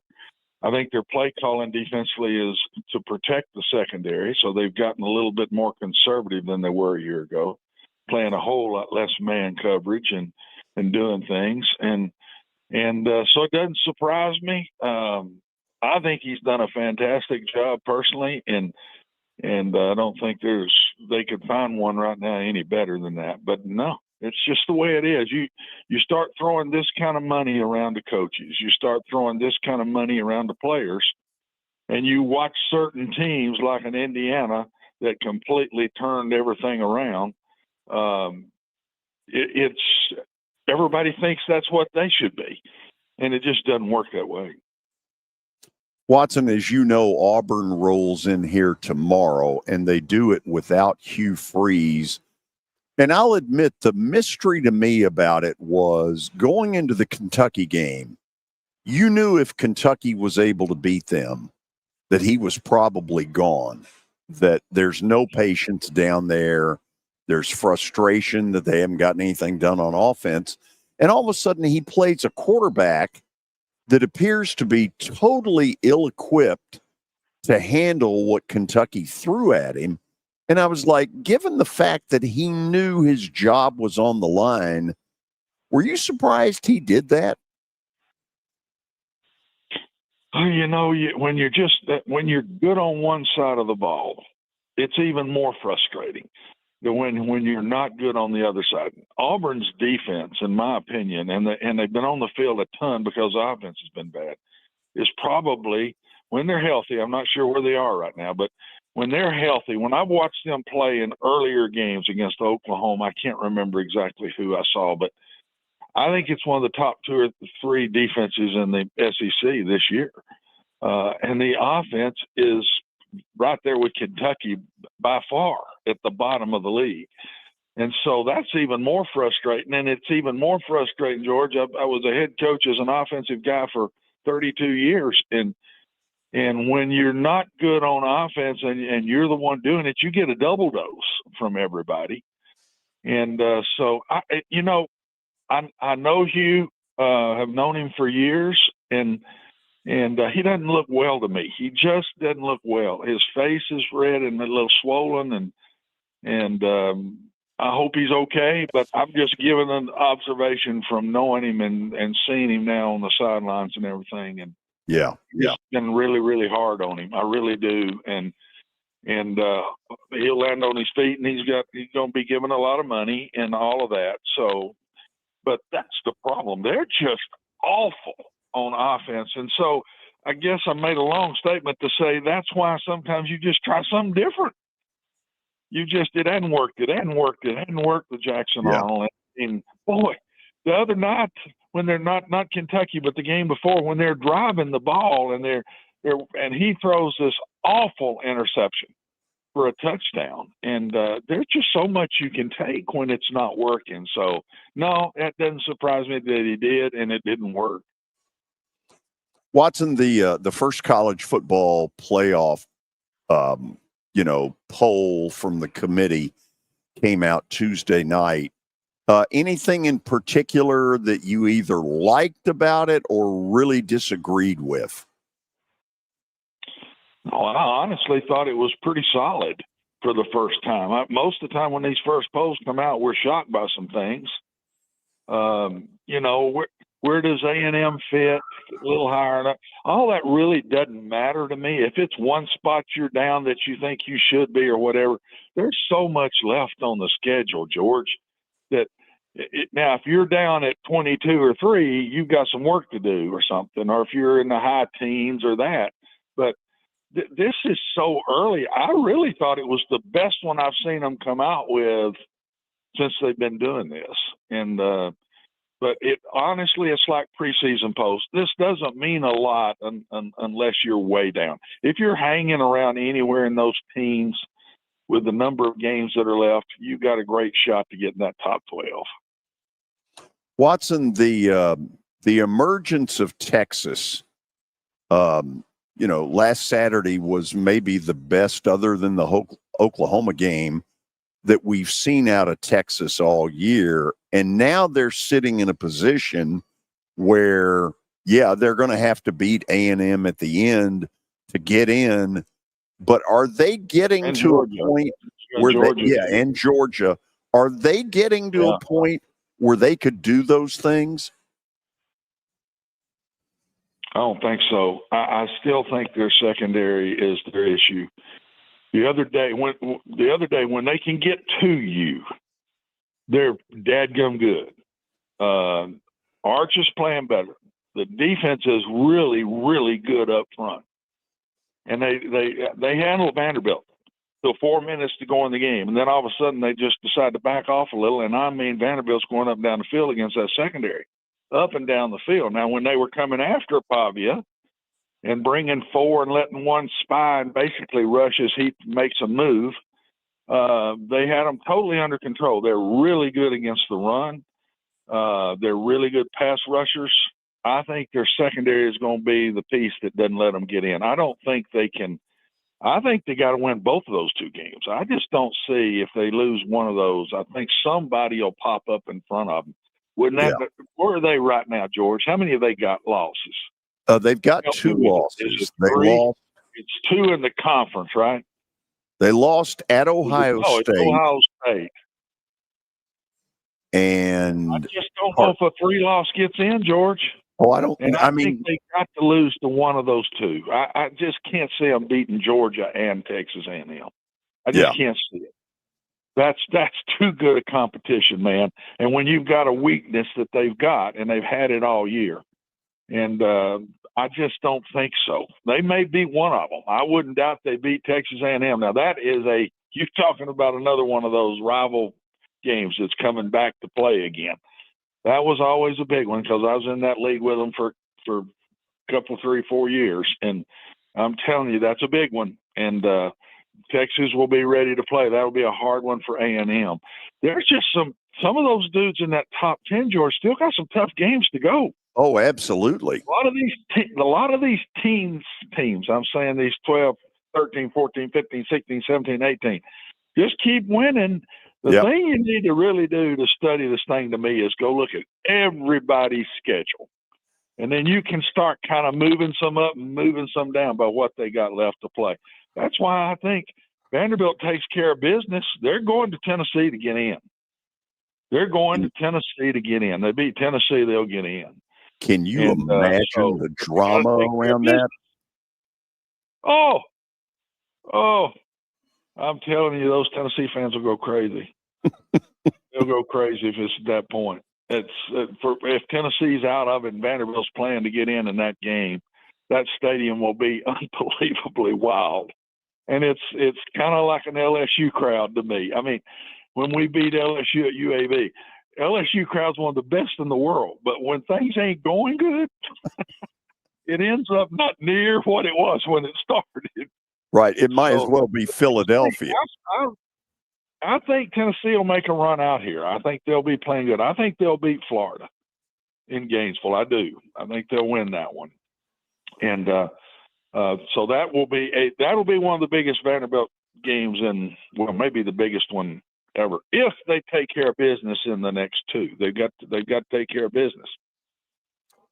S11: I think their play calling defensively is to protect the secondary, so they've gotten a little bit more conservative than they were a year ago, playing a whole lot less man coverage and doing things. And so it doesn't surprise me. I think he's done a fantastic job personally, and I don't think they could find one right now any better than that. But no, it's just the way it is. You start throwing this kind of money around the coaches, you start throwing this kind of money around the players, and you watch certain teams like an Indiana that completely turned everything around. It's everybody thinks that's what they should be, and it just doesn't work that way.
S5: Watson, as you know, Auburn rolls in here tomorrow, and they do it without Hugh Freeze. And I'll admit the mystery to me about it was going into the Kentucky game, you knew if Kentucky was able to beat them, that he was probably gone, that there's no patience down there. There's frustration that they haven't gotten anything done on offense. And all of a sudden he plays a quarterback that appears to be totally ill-equipped to handle what Kentucky threw at him. And I was like, given the fact that he knew his job was on the line, were you surprised he did that?
S11: You know, when you're good on one side of the ball, it's even more frustrating than when you're not good on the other side. Auburn's defense, in my opinion, and they've been on the field a ton because the offense has been bad, is probably, when they're healthy, I'm not sure where they are right now, but when they're healthy, when I watched them play in earlier games against Oklahoma, I can't remember exactly who I saw, but I think it's one of the top 2 or 3 defenses in the SEC this year. And the offense is right there with Kentucky by far at the bottom of the league. And so that's even more frustrating. And it's even more frustrating, George. I was a head coach as an offensive guy for 32 years. And when you're not good on offense and you're the one doing it, you get a double dose from everybody. And so, I know Hugh, have known him for years, and he doesn't look well to me. He just doesn't look well. His face is red and a little swollen, and I hope he's okay. But I'm just giving an observation from knowing him and seeing him now on the sidelines and everything. And it's been really, really hard on him. I really do. And he'll land on his feet, and he's going to be given a lot of money and all of that. So, but that's the problem. They're just awful on offense. And so I guess I made a long statement to say that's why sometimes you just try something different. It hadn't worked. It hadn't worked with Jackson Arnold. And boy, the other night when they're not Kentucky, but the game before, when they're driving the ball and and he throws this awful interception for a touchdown. And there's just so much you can take when it's not working. So no, that doesn't surprise me that he did, and it didn't work.
S5: Watson, the first college football playoff, poll from the committee came out Tuesday night. Anything in particular that you either liked about it or really disagreed with?
S11: No, I honestly thought it was pretty solid for the first time. Most of the time when these first polls come out, we're shocked by some things. Where does A&M fit? A little higher. All that really doesn't matter to me. If it's one spot you're down that you think you should be or whatever, there's so much left on the schedule, George, that now if you're down at 22 or 3, you've got some work to do or something, or if you're in the high teens or that. But this is so early. I really thought it was the best one I've seen them come out with since they've been doing this. And but honestly, it's like preseason polls. This doesn't mean a lot unless you're way down. If you're hanging around anywhere in those teens with the number of games that are left, you've got a great shot to get in that top 12.
S5: Watson, the emergence of Texas, last Saturday was maybe the best, other than the Oklahoma game, that we've seen out of Texas all year. And now they're sitting in a position where, they're going to have to beat A&M at the end to get in. But are they getting to
S11: Georgia.
S5: A point where and Georgia, are they getting to a point where they could do those things?
S11: I don't think so. I still think their secondary is their issue. The other day when they can get to you, they're dadgum good. Arch is playing better. The defense is really, really good up front, and they handle Vanderbilt till 4 minutes to go in the game, and then all of a sudden they just decide to back off a little. And I mean, Vanderbilt's going up and down the field against that secondary, up and down the field. Now, when they were coming after Pavia and bringing 4 and letting one spy and basically rush as he makes a move, they had them totally under control. They're really good against the run. They're really good pass rushers. I think their secondary is going to be the piece that doesn't let them get in. I don't think they can. I think they got to win both of those 2 games. I just don't see, if they lose one of those, I think somebody will pop up in front of them. Wouldn't that? Yeah. Where are they right now, George? How many have they got losses?
S5: They've got 2 losses. They lost.
S11: It's 2 in the conference, right?
S5: They lost at Ohio State.
S11: It's Ohio State.
S5: And
S11: I just don't know if a 3-loss gets in, George.
S5: Oh, I don't.
S11: I think they got to lose to one of those 2. I just can't see them beating Georgia and Texas A&M. I just can't see it. That's too good a competition, man. And when you've got a weakness that they've got, and they've had it all year, and I just don't think so. They may beat one of them. I wouldn't doubt they beat Texas A&M. Now that is you're talking about another one of those rival games that's coming back to play again. That was always a big one because I was in that league with them for a couple, 3, 4 years. And I'm telling you, that's a big one. And Texas will be ready to play. That'll be a hard one for A&M. There's just some of those dudes in that top 10, George, still got some tough games to go.
S5: Oh, absolutely.
S11: A lot of these teams, I'm saying these 12, 13, 14, 15, 16, 17, 18, just keep winning. The thing you need to really do to study this thing to me is go look at everybody's schedule. And then you can start kind of moving some up and moving some down by what they got left to play. That's why I think Vanderbilt takes care of business. They're going to Tennessee to get in. They beat Tennessee, they'll get in.
S5: Can you imagine the drama around that?
S11: Oh, I'm telling you, those Tennessee fans will go crazy. They'll go crazy if it's at that point. If Tennessee's out of it and Vanderbilt's playing to get in that game, that stadium will be unbelievably wild. And it's kind of like an LSU crowd to me. I mean, when we beat LSU at UAB, LSU crowd's one of the best in the world. But when things ain't going good, it ends up not near what it was when it started.
S5: Right. It might as well be Philadelphia.
S11: I think Tennessee will make a run out here. I think they'll be playing good. I think they'll beat Florida in Gainesville. I do. I think they'll win that one. And so that'll be one of the biggest Vanderbilt games, and well, maybe the biggest one ever, if they take care of business in the next two. They've got to take care of business.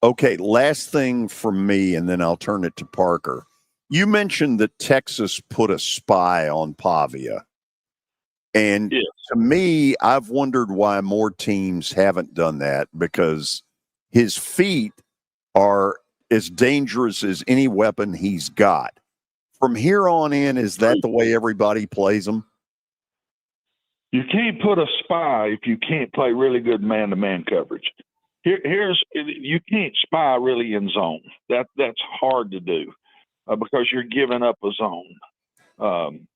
S5: Okay, last thing from me, and then I'll turn it to Parker. You mentioned that Texas put a spy on Pavia. And to me, I've wondered why more teams haven't done that, because his feet are as dangerous as any weapon he's got. From here on in, is that the way everybody plays them?
S11: You can't put a spy if you can't play really good man-to-man coverage. You can't spy really in zone. That's hard to do because you're giving up a zone.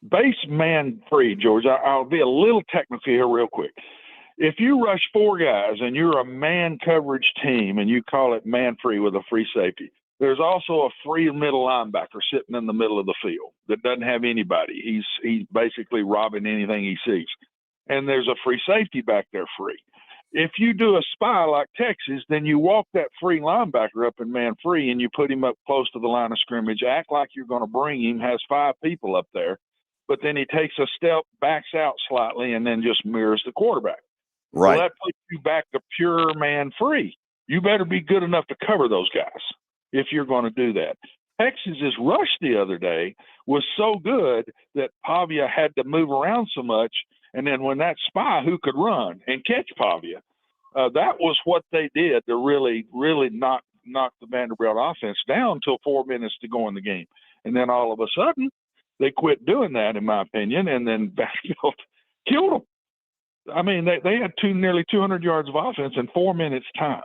S11: Base man free, George. I'll be a little technical here real quick. If you rush four guys and you're a man coverage team and you call it man free with a free safety, there's also a free middle linebacker sitting in the middle of the field that doesn't have anybody. He's basically robbing anything he sees. And there's a free safety back there free. If you do a spy like Texas, then you walk that free linebacker up in man free and you put him up close to the line of scrimmage, act like you're going to bring him, has five people up there, but then he takes a step, backs out slightly, and then just mirrors the quarterback.
S5: Right.
S11: So that puts you back to pure man free. You better be good enough to cover those guys if you're going to do that. Texas's rush the other day was so good that Pavia had to move around so much. And then when that spy who could run and catch Pavia, that was what they did to really, really knock the Vanderbilt offense down until 4 minutes to go in the game. And then all of a sudden, they quit doing that, in my opinion, and then Vanderbilt killed them. I mean, they had nearly 200 yards of offense in 4 minutes' time.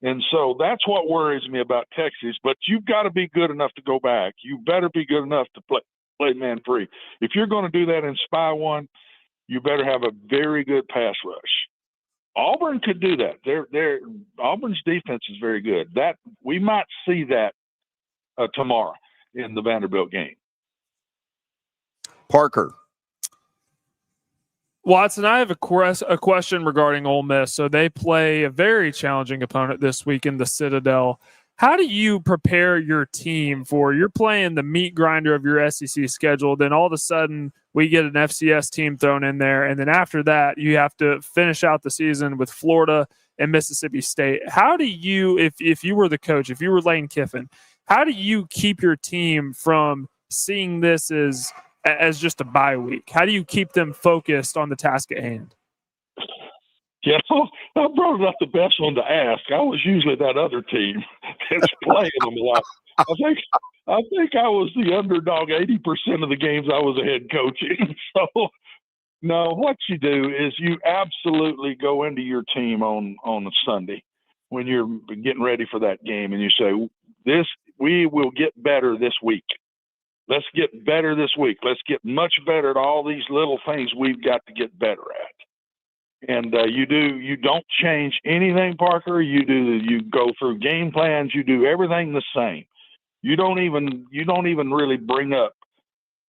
S11: And so that's what worries me about Texas. But you've got to be good enough to go back. You better be good enough to play man free. If you're going to do that in spy one, you better have a very good pass rush. Auburn could do that. Auburn's defense is very good. That we might see that tomorrow in the Vanderbilt game.
S5: Parker.
S6: Watson, I have a question regarding Ole Miss. So they play a very challenging opponent this week in the Citadel. How do you prepare your team for, you're playing the meat grinder of your SEC schedule, then all of a sudden we get an FCS team thrown in there, and then after that you have to finish out the season with Florida and Mississippi State. How do you, if you were the coach, if you were Lane Kiffin, how do you keep your team from seeing this as just a bye week? How do you keep them focused on the task at hand?
S11: Yeah, I brought up the best one to ask. I was usually that other team that's playing them a lot. I think I was the underdog 80% of the games I was a head coaching. So, no, what you do is you absolutely go into your team on a Sunday when you're getting ready for that game, and you say, we will get better this week. Let's get better this week. Let's get much better at all these little things we've got to get better at. And you don't change anything, Parker. You go through game plans. You do everything the same. You don't even really bring up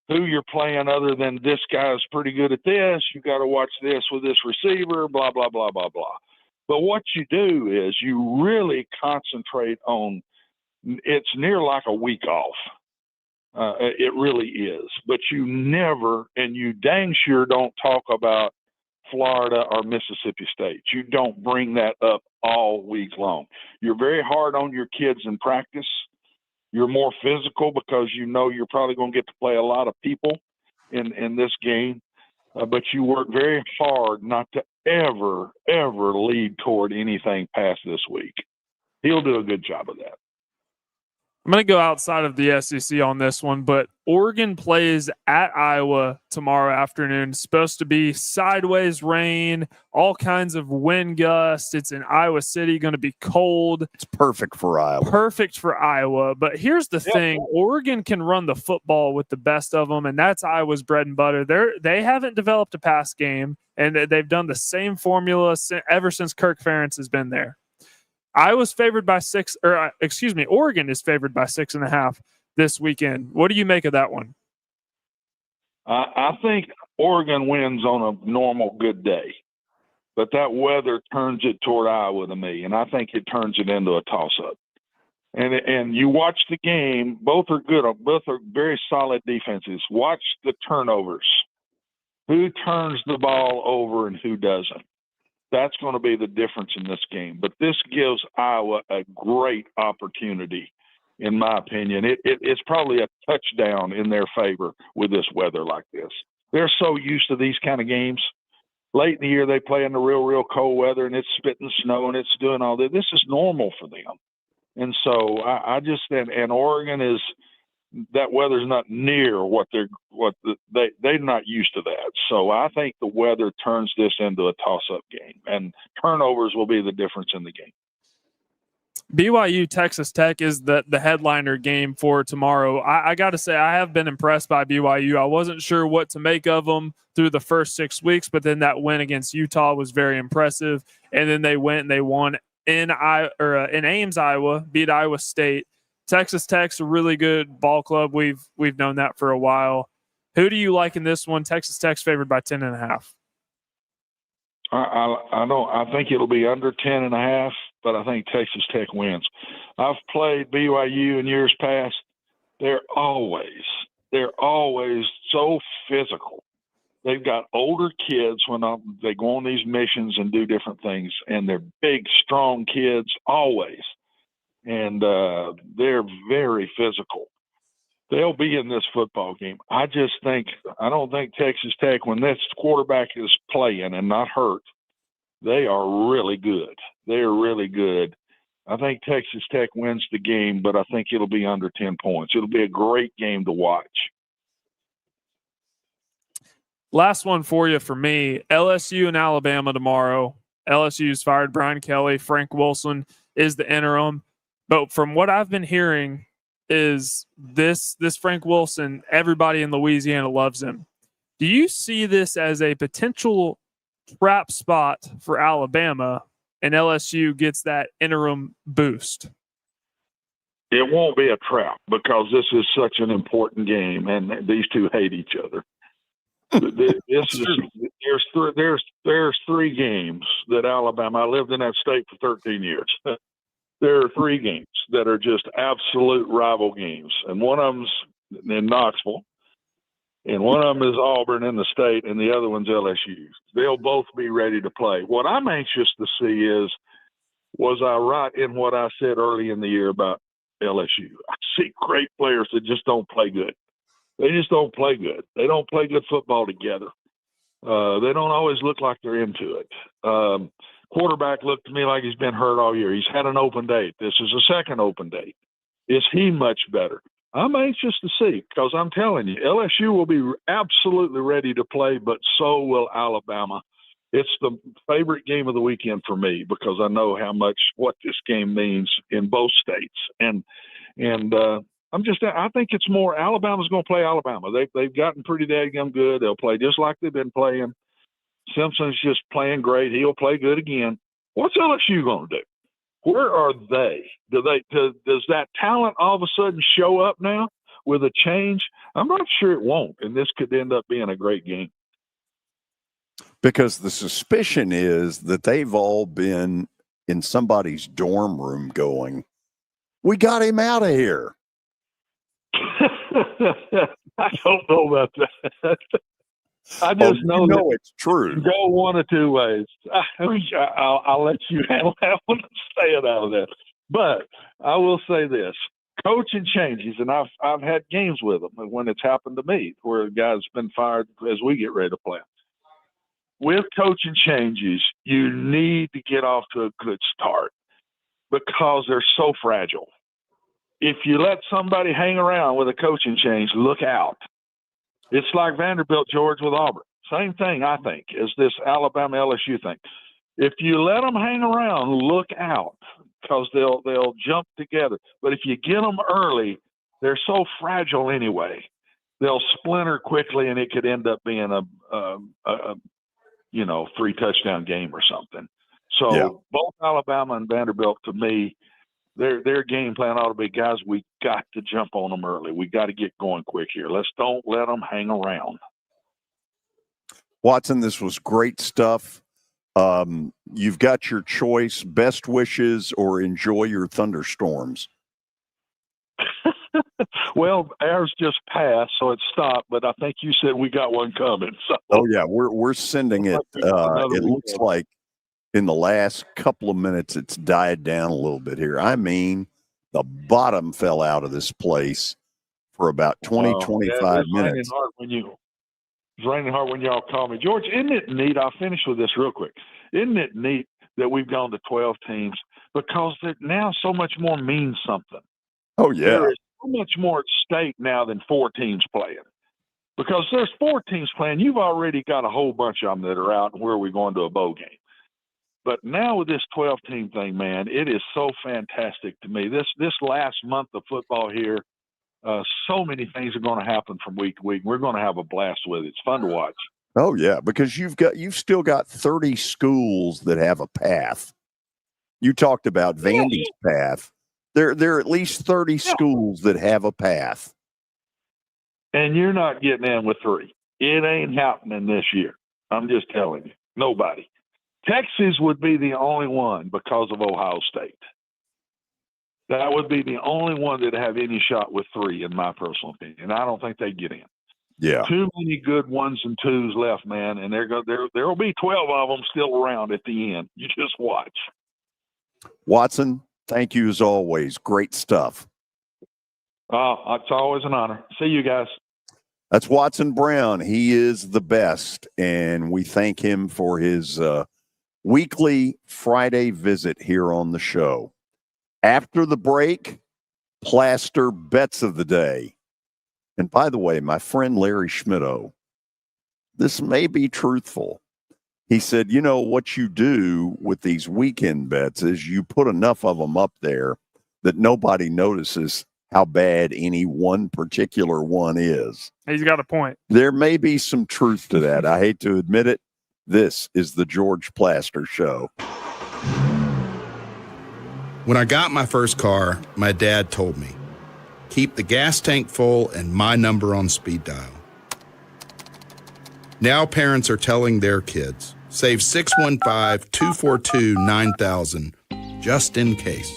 S11: who you're playing other than this guy's pretty good at this. You got to watch this with this receiver, blah, blah, blah, blah, blah. But what you do is you really concentrate on, it's near like a week off. It really is. But you never, and you dang sure don't talk about Florida or Mississippi State. You don't bring that up all week long. You're very hard on your kids in practice. You're more physical because you know you're probably going to get to play a lot of people in this game. But you work very hard not to ever lead toward anything past this week. He'll do a good job of that.
S6: I'm going to go outside of the SEC on this one, but Oregon plays at Iowa tomorrow afternoon. It's supposed to be sideways rain, all kinds of wind gusts. It's in Iowa City, going to be cold.
S5: It's perfect for Iowa.
S6: Perfect for Iowa. But here's the thing. Oregon can run the football with the best of them, and that's Iowa's bread and butter. They haven't developed a pass game, and they've done the same formula ever since Kirk Ferentz has been there. Oregon is favored by 6.5 this weekend. What do you make of that one?
S11: I think Oregon wins on a normal good day, but that weather turns it toward Iowa to me, and I think it turns it into a toss-up. And you watch the game; both are good. Both are very solid defenses. Watch the turnovers. Who turns the ball over and who doesn't? That's going to be the difference in this game. But this gives Iowa a great opportunity, in my opinion. It's probably a touchdown in their favor with this weather like this. They're so used to these kind of games. Late in the year, they play in the real cold weather, and it's spitting snow, and it's doing all this. This is normal for them. And so and Oregon is – that weather's not near they're not used to that. So I think the weather turns this into a toss-up game, and turnovers will be the difference in the game.
S6: BYU Texas Tech is the headliner game for tomorrow. I got to say, I have been impressed by BYU. I wasn't sure what to make of them through the first 6 weeks, but then that win against Utah was very impressive. And then they went and they won in Ames, Iowa, beat Iowa State. Texas Tech's a really good ball club. We've known that for a while. Who do you like in this one? Texas Tech's favored by 10.5.
S11: I think it'll be under 10.5, but I think Texas Tech wins. I've played BYU in years past. They're always so physical. They've got older kids when they go on these missions and do different things, and they're big, strong kids always. And they're very physical. They'll be in this football game. I don't think Texas Tech, when this quarterback is playing and not hurt, they are really good. They're really good. I think Texas Tech wins the game, but I think it'll be under 10 points. It'll be a great game to watch.
S6: Last one for you for me, LSU and Alabama tomorrow. LSU's fired Brian Kelly. Frank Wilson is the interim. But from what I've been hearing is this Frank Wilson, everybody in Louisiana loves him. Do you see this as a potential trap spot for Alabama and LSU gets that interim boost?
S11: It won't be a trap because this is such an important game, and these two hate each other. There's 3 games that Alabama – I lived in that state for 13 years. There are 3 games that are just absolute rival games, and one of them's in Knoxville, and one of them is Auburn in the state, and the other one's LSU. They'll both be ready to play. What I'm anxious to see is, was I right in what I said early in the year about LSU? I see great players that just don't play good. They just don't play good. They don't play good football together. They don't always look like they're into it. Quarterback looked to me like he's been hurt all year. He's had an open date. This is a second open date. Is he much better? I'm anxious to see because I'm telling you, LSU will be absolutely ready to play, but so will Alabama. It's the favorite game of the weekend for me because I know what this game means in both states. And I think it's more Alabama's going to play Alabama. They've gotten pretty daggum good. They'll play just like they've been playing. Simpson's just playing great. He'll play good again. What's LSU going to do? Where are they? Does that talent all of a sudden show up now with a change? I'm not sure it won't, and this could end up being a great game.
S5: Because the suspicion is that they've all been in somebody's dorm room going, we got him out of here.
S11: I don't know about that. I just know
S5: it's true.
S11: Go one of 2 ways. I'll let you handle that one and stay it out of that. But I will say this: coaching changes, and I've had games with them when it's happened to me, where a guy's been fired as we get ready to play. With coaching changes, you need to get off to a good start because they're so fragile. if you let somebody hang around with a coaching change, look out. It's like Vanderbilt, George, with Auburn. Same thing, I think, as this Alabama LSU thing. If you let them hang around, look out, because they'll jump together. But if you get them early, they're so fragile anyway. They'll splinter quickly, and it could end up being a 3-touchdown game or something. So both Alabama and Vanderbilt, to me, their game plan ought to be, guys, we got to jump on them early. We got to get going quick here. Don't let them hang around.
S5: Watson, this was great stuff. You've got your choice, best wishes or enjoy your thunderstorms.
S11: Well, ours just passed, so it stopped, but I think you said we got one coming. So.
S5: Oh, yeah, we're sending it. It looks like in the last couple of minutes it's died down a little bit here. I mean, the bottom fell out of this place for about 25 minutes.
S11: It's raining hard when y'all call me. George, isn't it neat? I'll finish with this real quick. Isn't it neat that we've gone to 12 teams? Because now so much more means something.
S5: Oh, yeah.
S11: There is so much more at stake now than 4 teams playing. Because there's 4 teams playing. You've already got a whole bunch of them that are out and where we're going to a bowl game. But now with this 12-team thing, man, it is so fantastic to me. This last month of football here, so many things are going to happen from week to week. We're going to have a blast with it. It's fun to watch.
S5: Oh, yeah, because you've still got 30 schools that have a path. You talked about Vandy's path. There are at least 30 schools that have a path.
S11: And you're not getting in with 3. It ain't happening this year. I'm just telling you. Nobody. Texas would be the only one because of Ohio State. That would be the only one that have any shot with 3, in my personal opinion. I don't think they'd get in.
S5: Yeah.
S11: Too many good 1s and 2s left, man, and there will be 12 of them still around at the end. You just watch.
S5: Watson, thank you as always. Great stuff.
S11: It's always an honor. See you guys.
S5: That's Watson Brown. He is the best, and we thank him for his weekly Friday visit here on the show. After the break, Plaster Bets of the Day. And by the way, my friend Larry Schmittou, this may be truthful. He said, what you do with these weekend bets is you put enough of them up there that nobody notices how bad any one particular one is.
S6: He's got a point.
S5: There may be some truth to that. I hate to admit it. This is the George Plaster Show.
S8: When I got my first car, my dad told me, keep the gas tank full and my number on speed dial. Now parents are telling their kids, save 615-242-9000 just in case.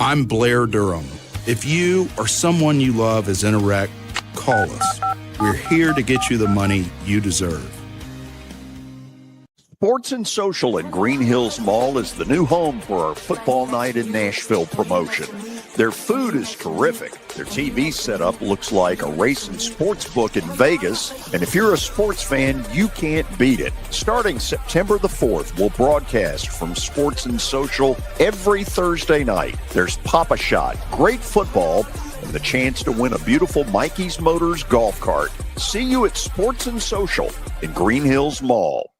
S8: I'm Blair Durham. If you or someone you love is in a wreck, call us. We're here to get you the money you deserve.
S5: Sports and Social at Green Hills Mall is the new home for our Football Night in Nashville promotion. Their food is terrific. Their TV setup looks like a race and sports book in Vegas. And if you're a sports fan, you can't beat it. Starting September the 4th, we'll broadcast from Sports and Social every Thursday night. There's Pop-A-Shot, great football, and the chance to win a beautiful Mikey's Motors golf cart. See you at Sports and Social in Green Hills Mall.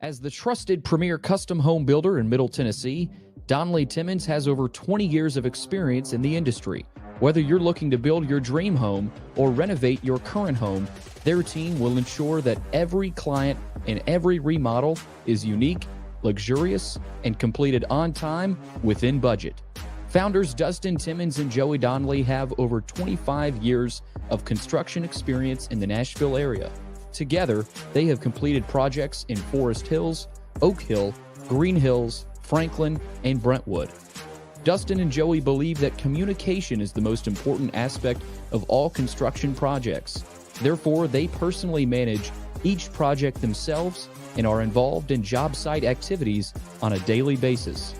S12: As the trusted premier custom home builder in Middle Tennessee, Donnelly Timmons has over 20 years of experience in the industry. Whether you're looking to build your dream home or renovate your current home, their team will ensure that every client and every remodel is unique, luxurious, and completed on time within budget. Founders Dustin Timmons and Joey Donnelly have over 25 years of construction experience in the Nashville area. Together, they have completed projects in Forest Hills, Oak Hill, Green Hills, Franklin, and Brentwood. Dustin and Joey believe that communication is the most important aspect of all construction projects. Therefore, they personally manage each project themselves and are involved in job site activities on a daily basis.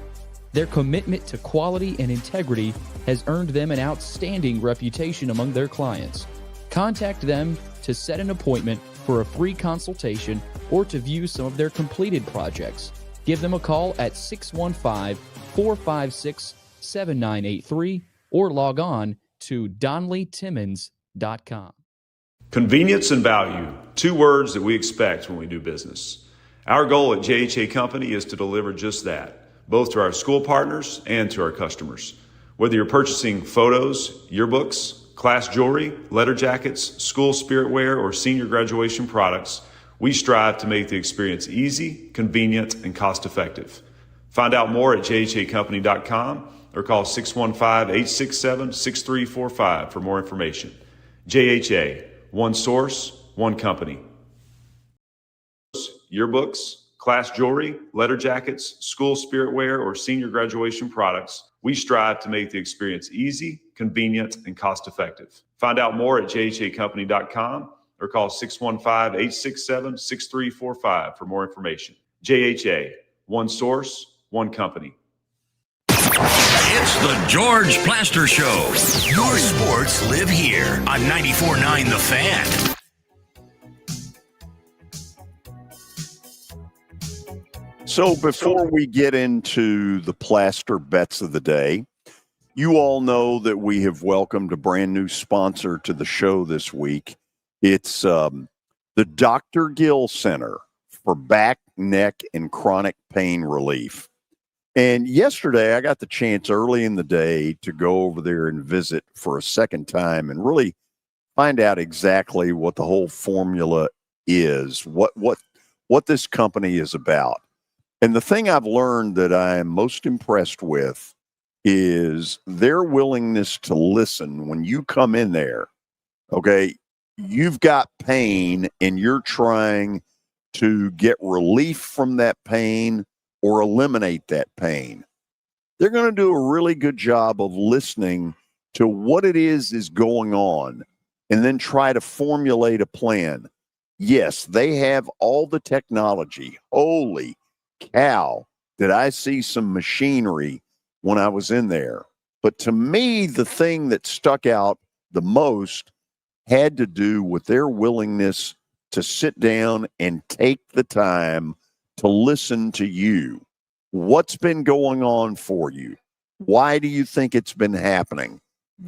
S12: Their commitment to quality and integrity has earned them an outstanding reputation among their clients. Contact them to set an appointment for a free consultation or to view some of their completed projects. Give them a call at 615-456-7983 or log on to DonleyTimmons.com.
S13: Convenience and value, 2 words that we expect when we do business. Our goal at JHA Company is to deliver just that, both to our school partners and to our customers. Whether you're purchasing photos, yearbooks, class jewelry, letter jackets, school spirit wear, or senior graduation products, we strive to make the experience easy, convenient, and cost-effective. Find out more at jhacompany.com or call 615-867-6345 for more information. JHA, one source, one company. Yearbooks, class jewelry, letter jackets, school spirit wear, or senior graduation products, we strive to make the experience easy, convenient, and cost-effective. Find out more at jhacompany.com or call 615-867-6345 for more information. JHA, one source, one company.
S4: It's the George Plaster Show.
S2: Your sports live here on 94.9 The Fan.
S5: So before we get into the plaster bets of the day, you all know that we have welcomed a brand new sponsor to the show this week. It's the Dr. Gill Center for Back, Neck, and Chronic Pain Relief. And yesterday I got the chance early in the day to go over there and visit for a second time and really find out exactly what the whole formula is, what this company is about. And the thing I've learned that I am most impressed with is their willingness to listen when you come in there. Okay, you've got pain and you're trying to get relief from that pain or eliminate that pain. They're going to do a really good job of listening to what it is going on and then try to formulate a plan. Yes, they have all the technology. Holy cow, did I see some machinery when I was in there. But to me, the thing that stuck out the most had to do with their willingness to sit down and take the time to listen to you. What's been going on for you? Why do you think it's been happening?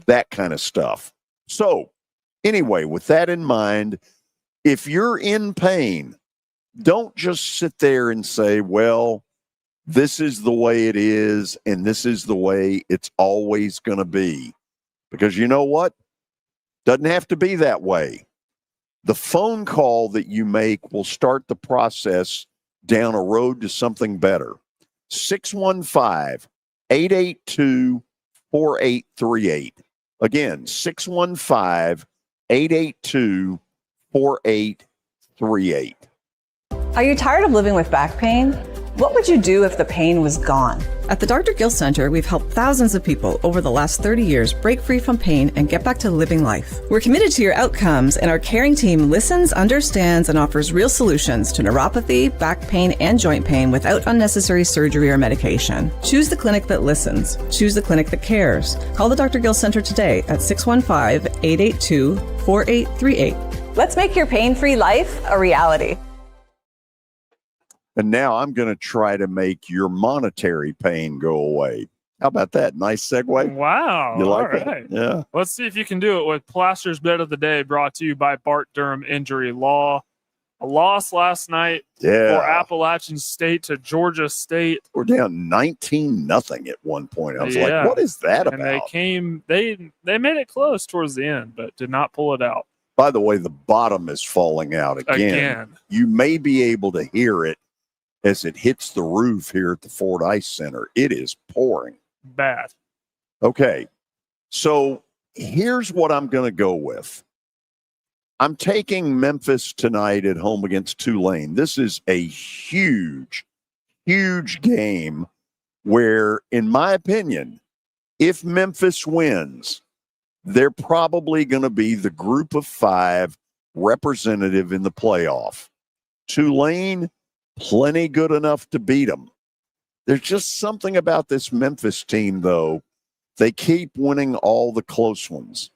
S5: That kind of stuff. So anyway, with that in mind, if you're in pain, don't just sit there and say, well, this is the way it is, and this is the way it's always going to be. Because you know what? Doesn't have to be that way. The phone call that you make will start the process down a road to something better. 615-882-4838. Again, 615-882-4838.
S15: Are you tired of living with back pain? What would you do if the pain was gone?
S16: At the Dr. Gill Center, we've helped thousands of people over the last 30 years break free from pain and get back to living life. We're committed to your outcomes, and our caring team listens, understands, and offers real solutions to neuropathy, back pain, and joint pain without unnecessary surgery or medication. Choose the clinic that listens. Choose the clinic that cares. Call the Dr. Gill Center today at 615-882-4838.
S15: Let's make your pain-free life a reality.
S5: And now I'm going to try to make your monetary pain go away. How about that? Nice segue.
S6: Wow.
S5: You like that?
S6: Right.
S5: Yeah.
S6: Let's see if you can do it with Plaster's Bet of the Day, brought to you by Bart Durham Injury Law. A loss last night for Appalachian State to Georgia State.
S5: We're down 19-0 at one point. I was like, what is that about?
S6: And they made it close towards the end, but did not pull it out.
S5: By the way, the bottom is falling out again. You may be able to hear it as it hits the roof here at the Ford Ice Center. It is pouring.
S6: Bad.
S5: Okay, so here's what I'm going to go with. I'm taking Memphis tonight at home against Tulane. This is a huge, huge game where, in my opinion, if Memphis wins, they're probably going to be the group of 5 representative in the playoff. Tulane, plenty good enough to beat them. There's just something about this Memphis team, though. They keep winning all the close ones.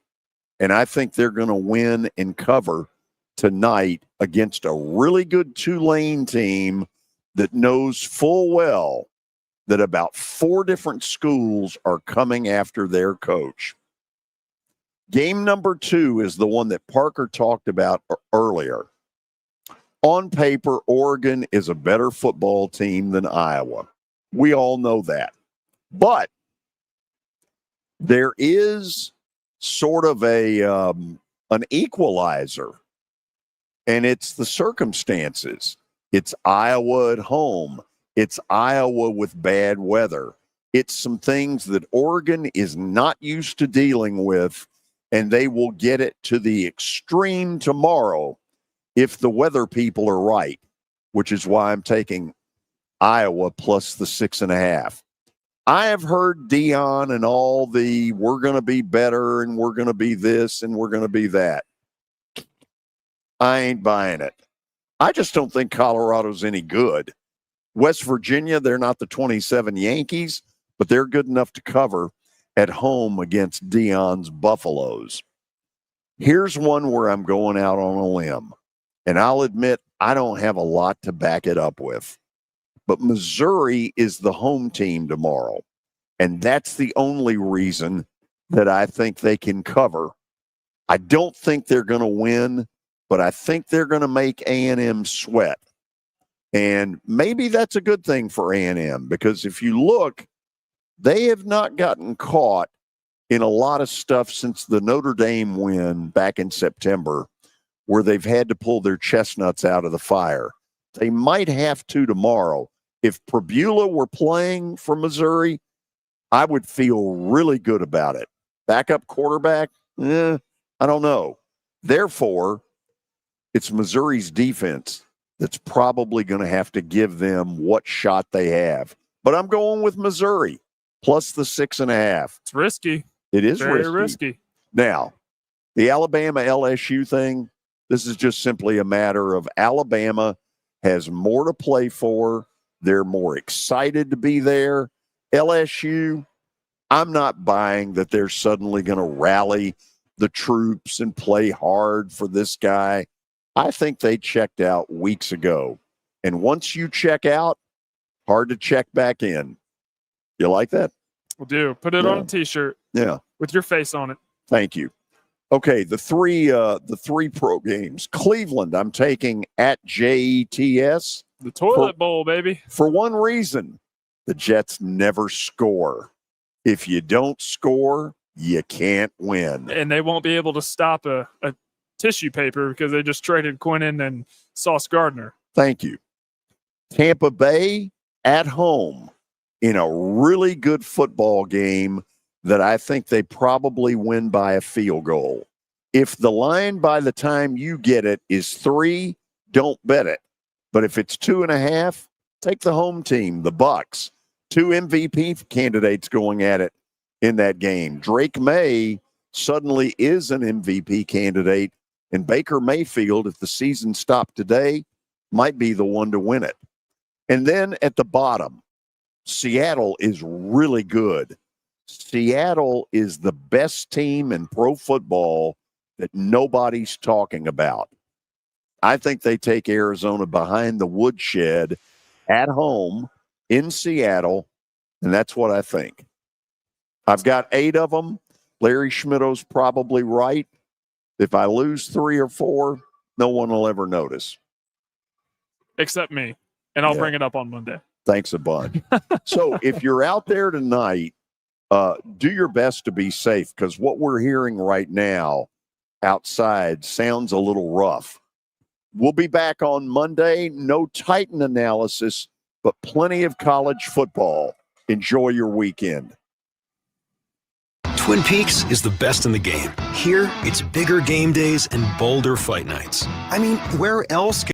S5: And I think they're going to win and cover tonight against a really good Tulane team that knows full well that about 4 different schools are coming after their coach. Game number 2 is the one that Parker talked about earlier. On paper, Oregon is a better football team than Iowa. We all know that. But there is sort of an equalizer, and it's the circumstances. It's Iowa at home. It's Iowa with bad weather. It's some things that Oregon is not used to dealing with, and they will get it to the extreme tomorrow if the weather people are right, which is why I'm taking Iowa plus the 6.5. I have heard Dion and all the we're going to be better and we're going to be this and we're going to be that. I ain't buying it. I just don't think Colorado's any good. West Virginia, they're not the 27 Yankees, but they're good enough to cover at home against Dion's Buffaloes. Here's one where I'm going out on a limb, and I'll admit I don't have a lot to back it up with. But Missouri is the home team tomorrow, and that's the only reason that I think they can cover. I don't think they're going to win, but I think they're going to make A&M sweat. And maybe that's a good thing for A&M, because if you look, they have not gotten caught in a lot of stuff since the Notre Dame win back in September, where they've had to pull their chestnuts out of the fire. They might have to tomorrow. If Prabula were playing for Missouri, I would feel really good about it. Backup quarterback, I don't know. Therefore, it's Missouri's defense that's probably going to have to give them what shot they have. But I'm going with Missouri plus the 6.5.
S6: It's risky.
S5: It is
S6: very risky.
S5: Now, the Alabama LSU thing, this is just simply a matter of Alabama has more to play for. They're more excited to be there. LSU, I'm not buying that they're suddenly going to rally the troops and play hard for this guy. I think they checked out weeks ago. And once you check out, hard to check back in. You like that?
S6: We'll do. Put it on a T-shirt.
S5: Yeah.
S6: With your face on it.
S5: Thank you. Okay, the three pro games. Cleveland, I'm taking at JETS.
S6: The toilet bowl, baby.
S5: For one reason, the Jets never score. If you don't score, you can't win.
S6: And they won't be able to stop a tissue paper because they just traded Quinnen and Sauce Gardner.
S5: Thank you. Tampa Bay at home in a really good football game that I think they probably win by a field goal. If the line by the time you get it is 3, don't bet it. But if it's 2.5, take the home team, the Bucks. 2 MVP candidates going at it in that game. Drake May suddenly is an MVP candidate, and Baker Mayfield, if the season stopped today, might be the one to win it. And then at the bottom, Seattle is really good. Seattle is the best team in pro football that nobody's talking about. I think they take Arizona behind the woodshed at home in Seattle, and that's what I think. I've got 8 of them. Larry Schmitto's probably right. If I lose 3 or 4, no one will ever notice.
S6: Except me, and I'll bring it up on Monday.
S5: Thanks a bunch. So if you're out there tonight, do your best to be safe, because what we're hearing right now outside sounds a little rough. We'll be back on Monday. No Titan analysis, but plenty of college football. Enjoy your weekend.
S17: Twin Peaks is the best in the game. Here, it's bigger game days and bolder fight nights. I mean, where else can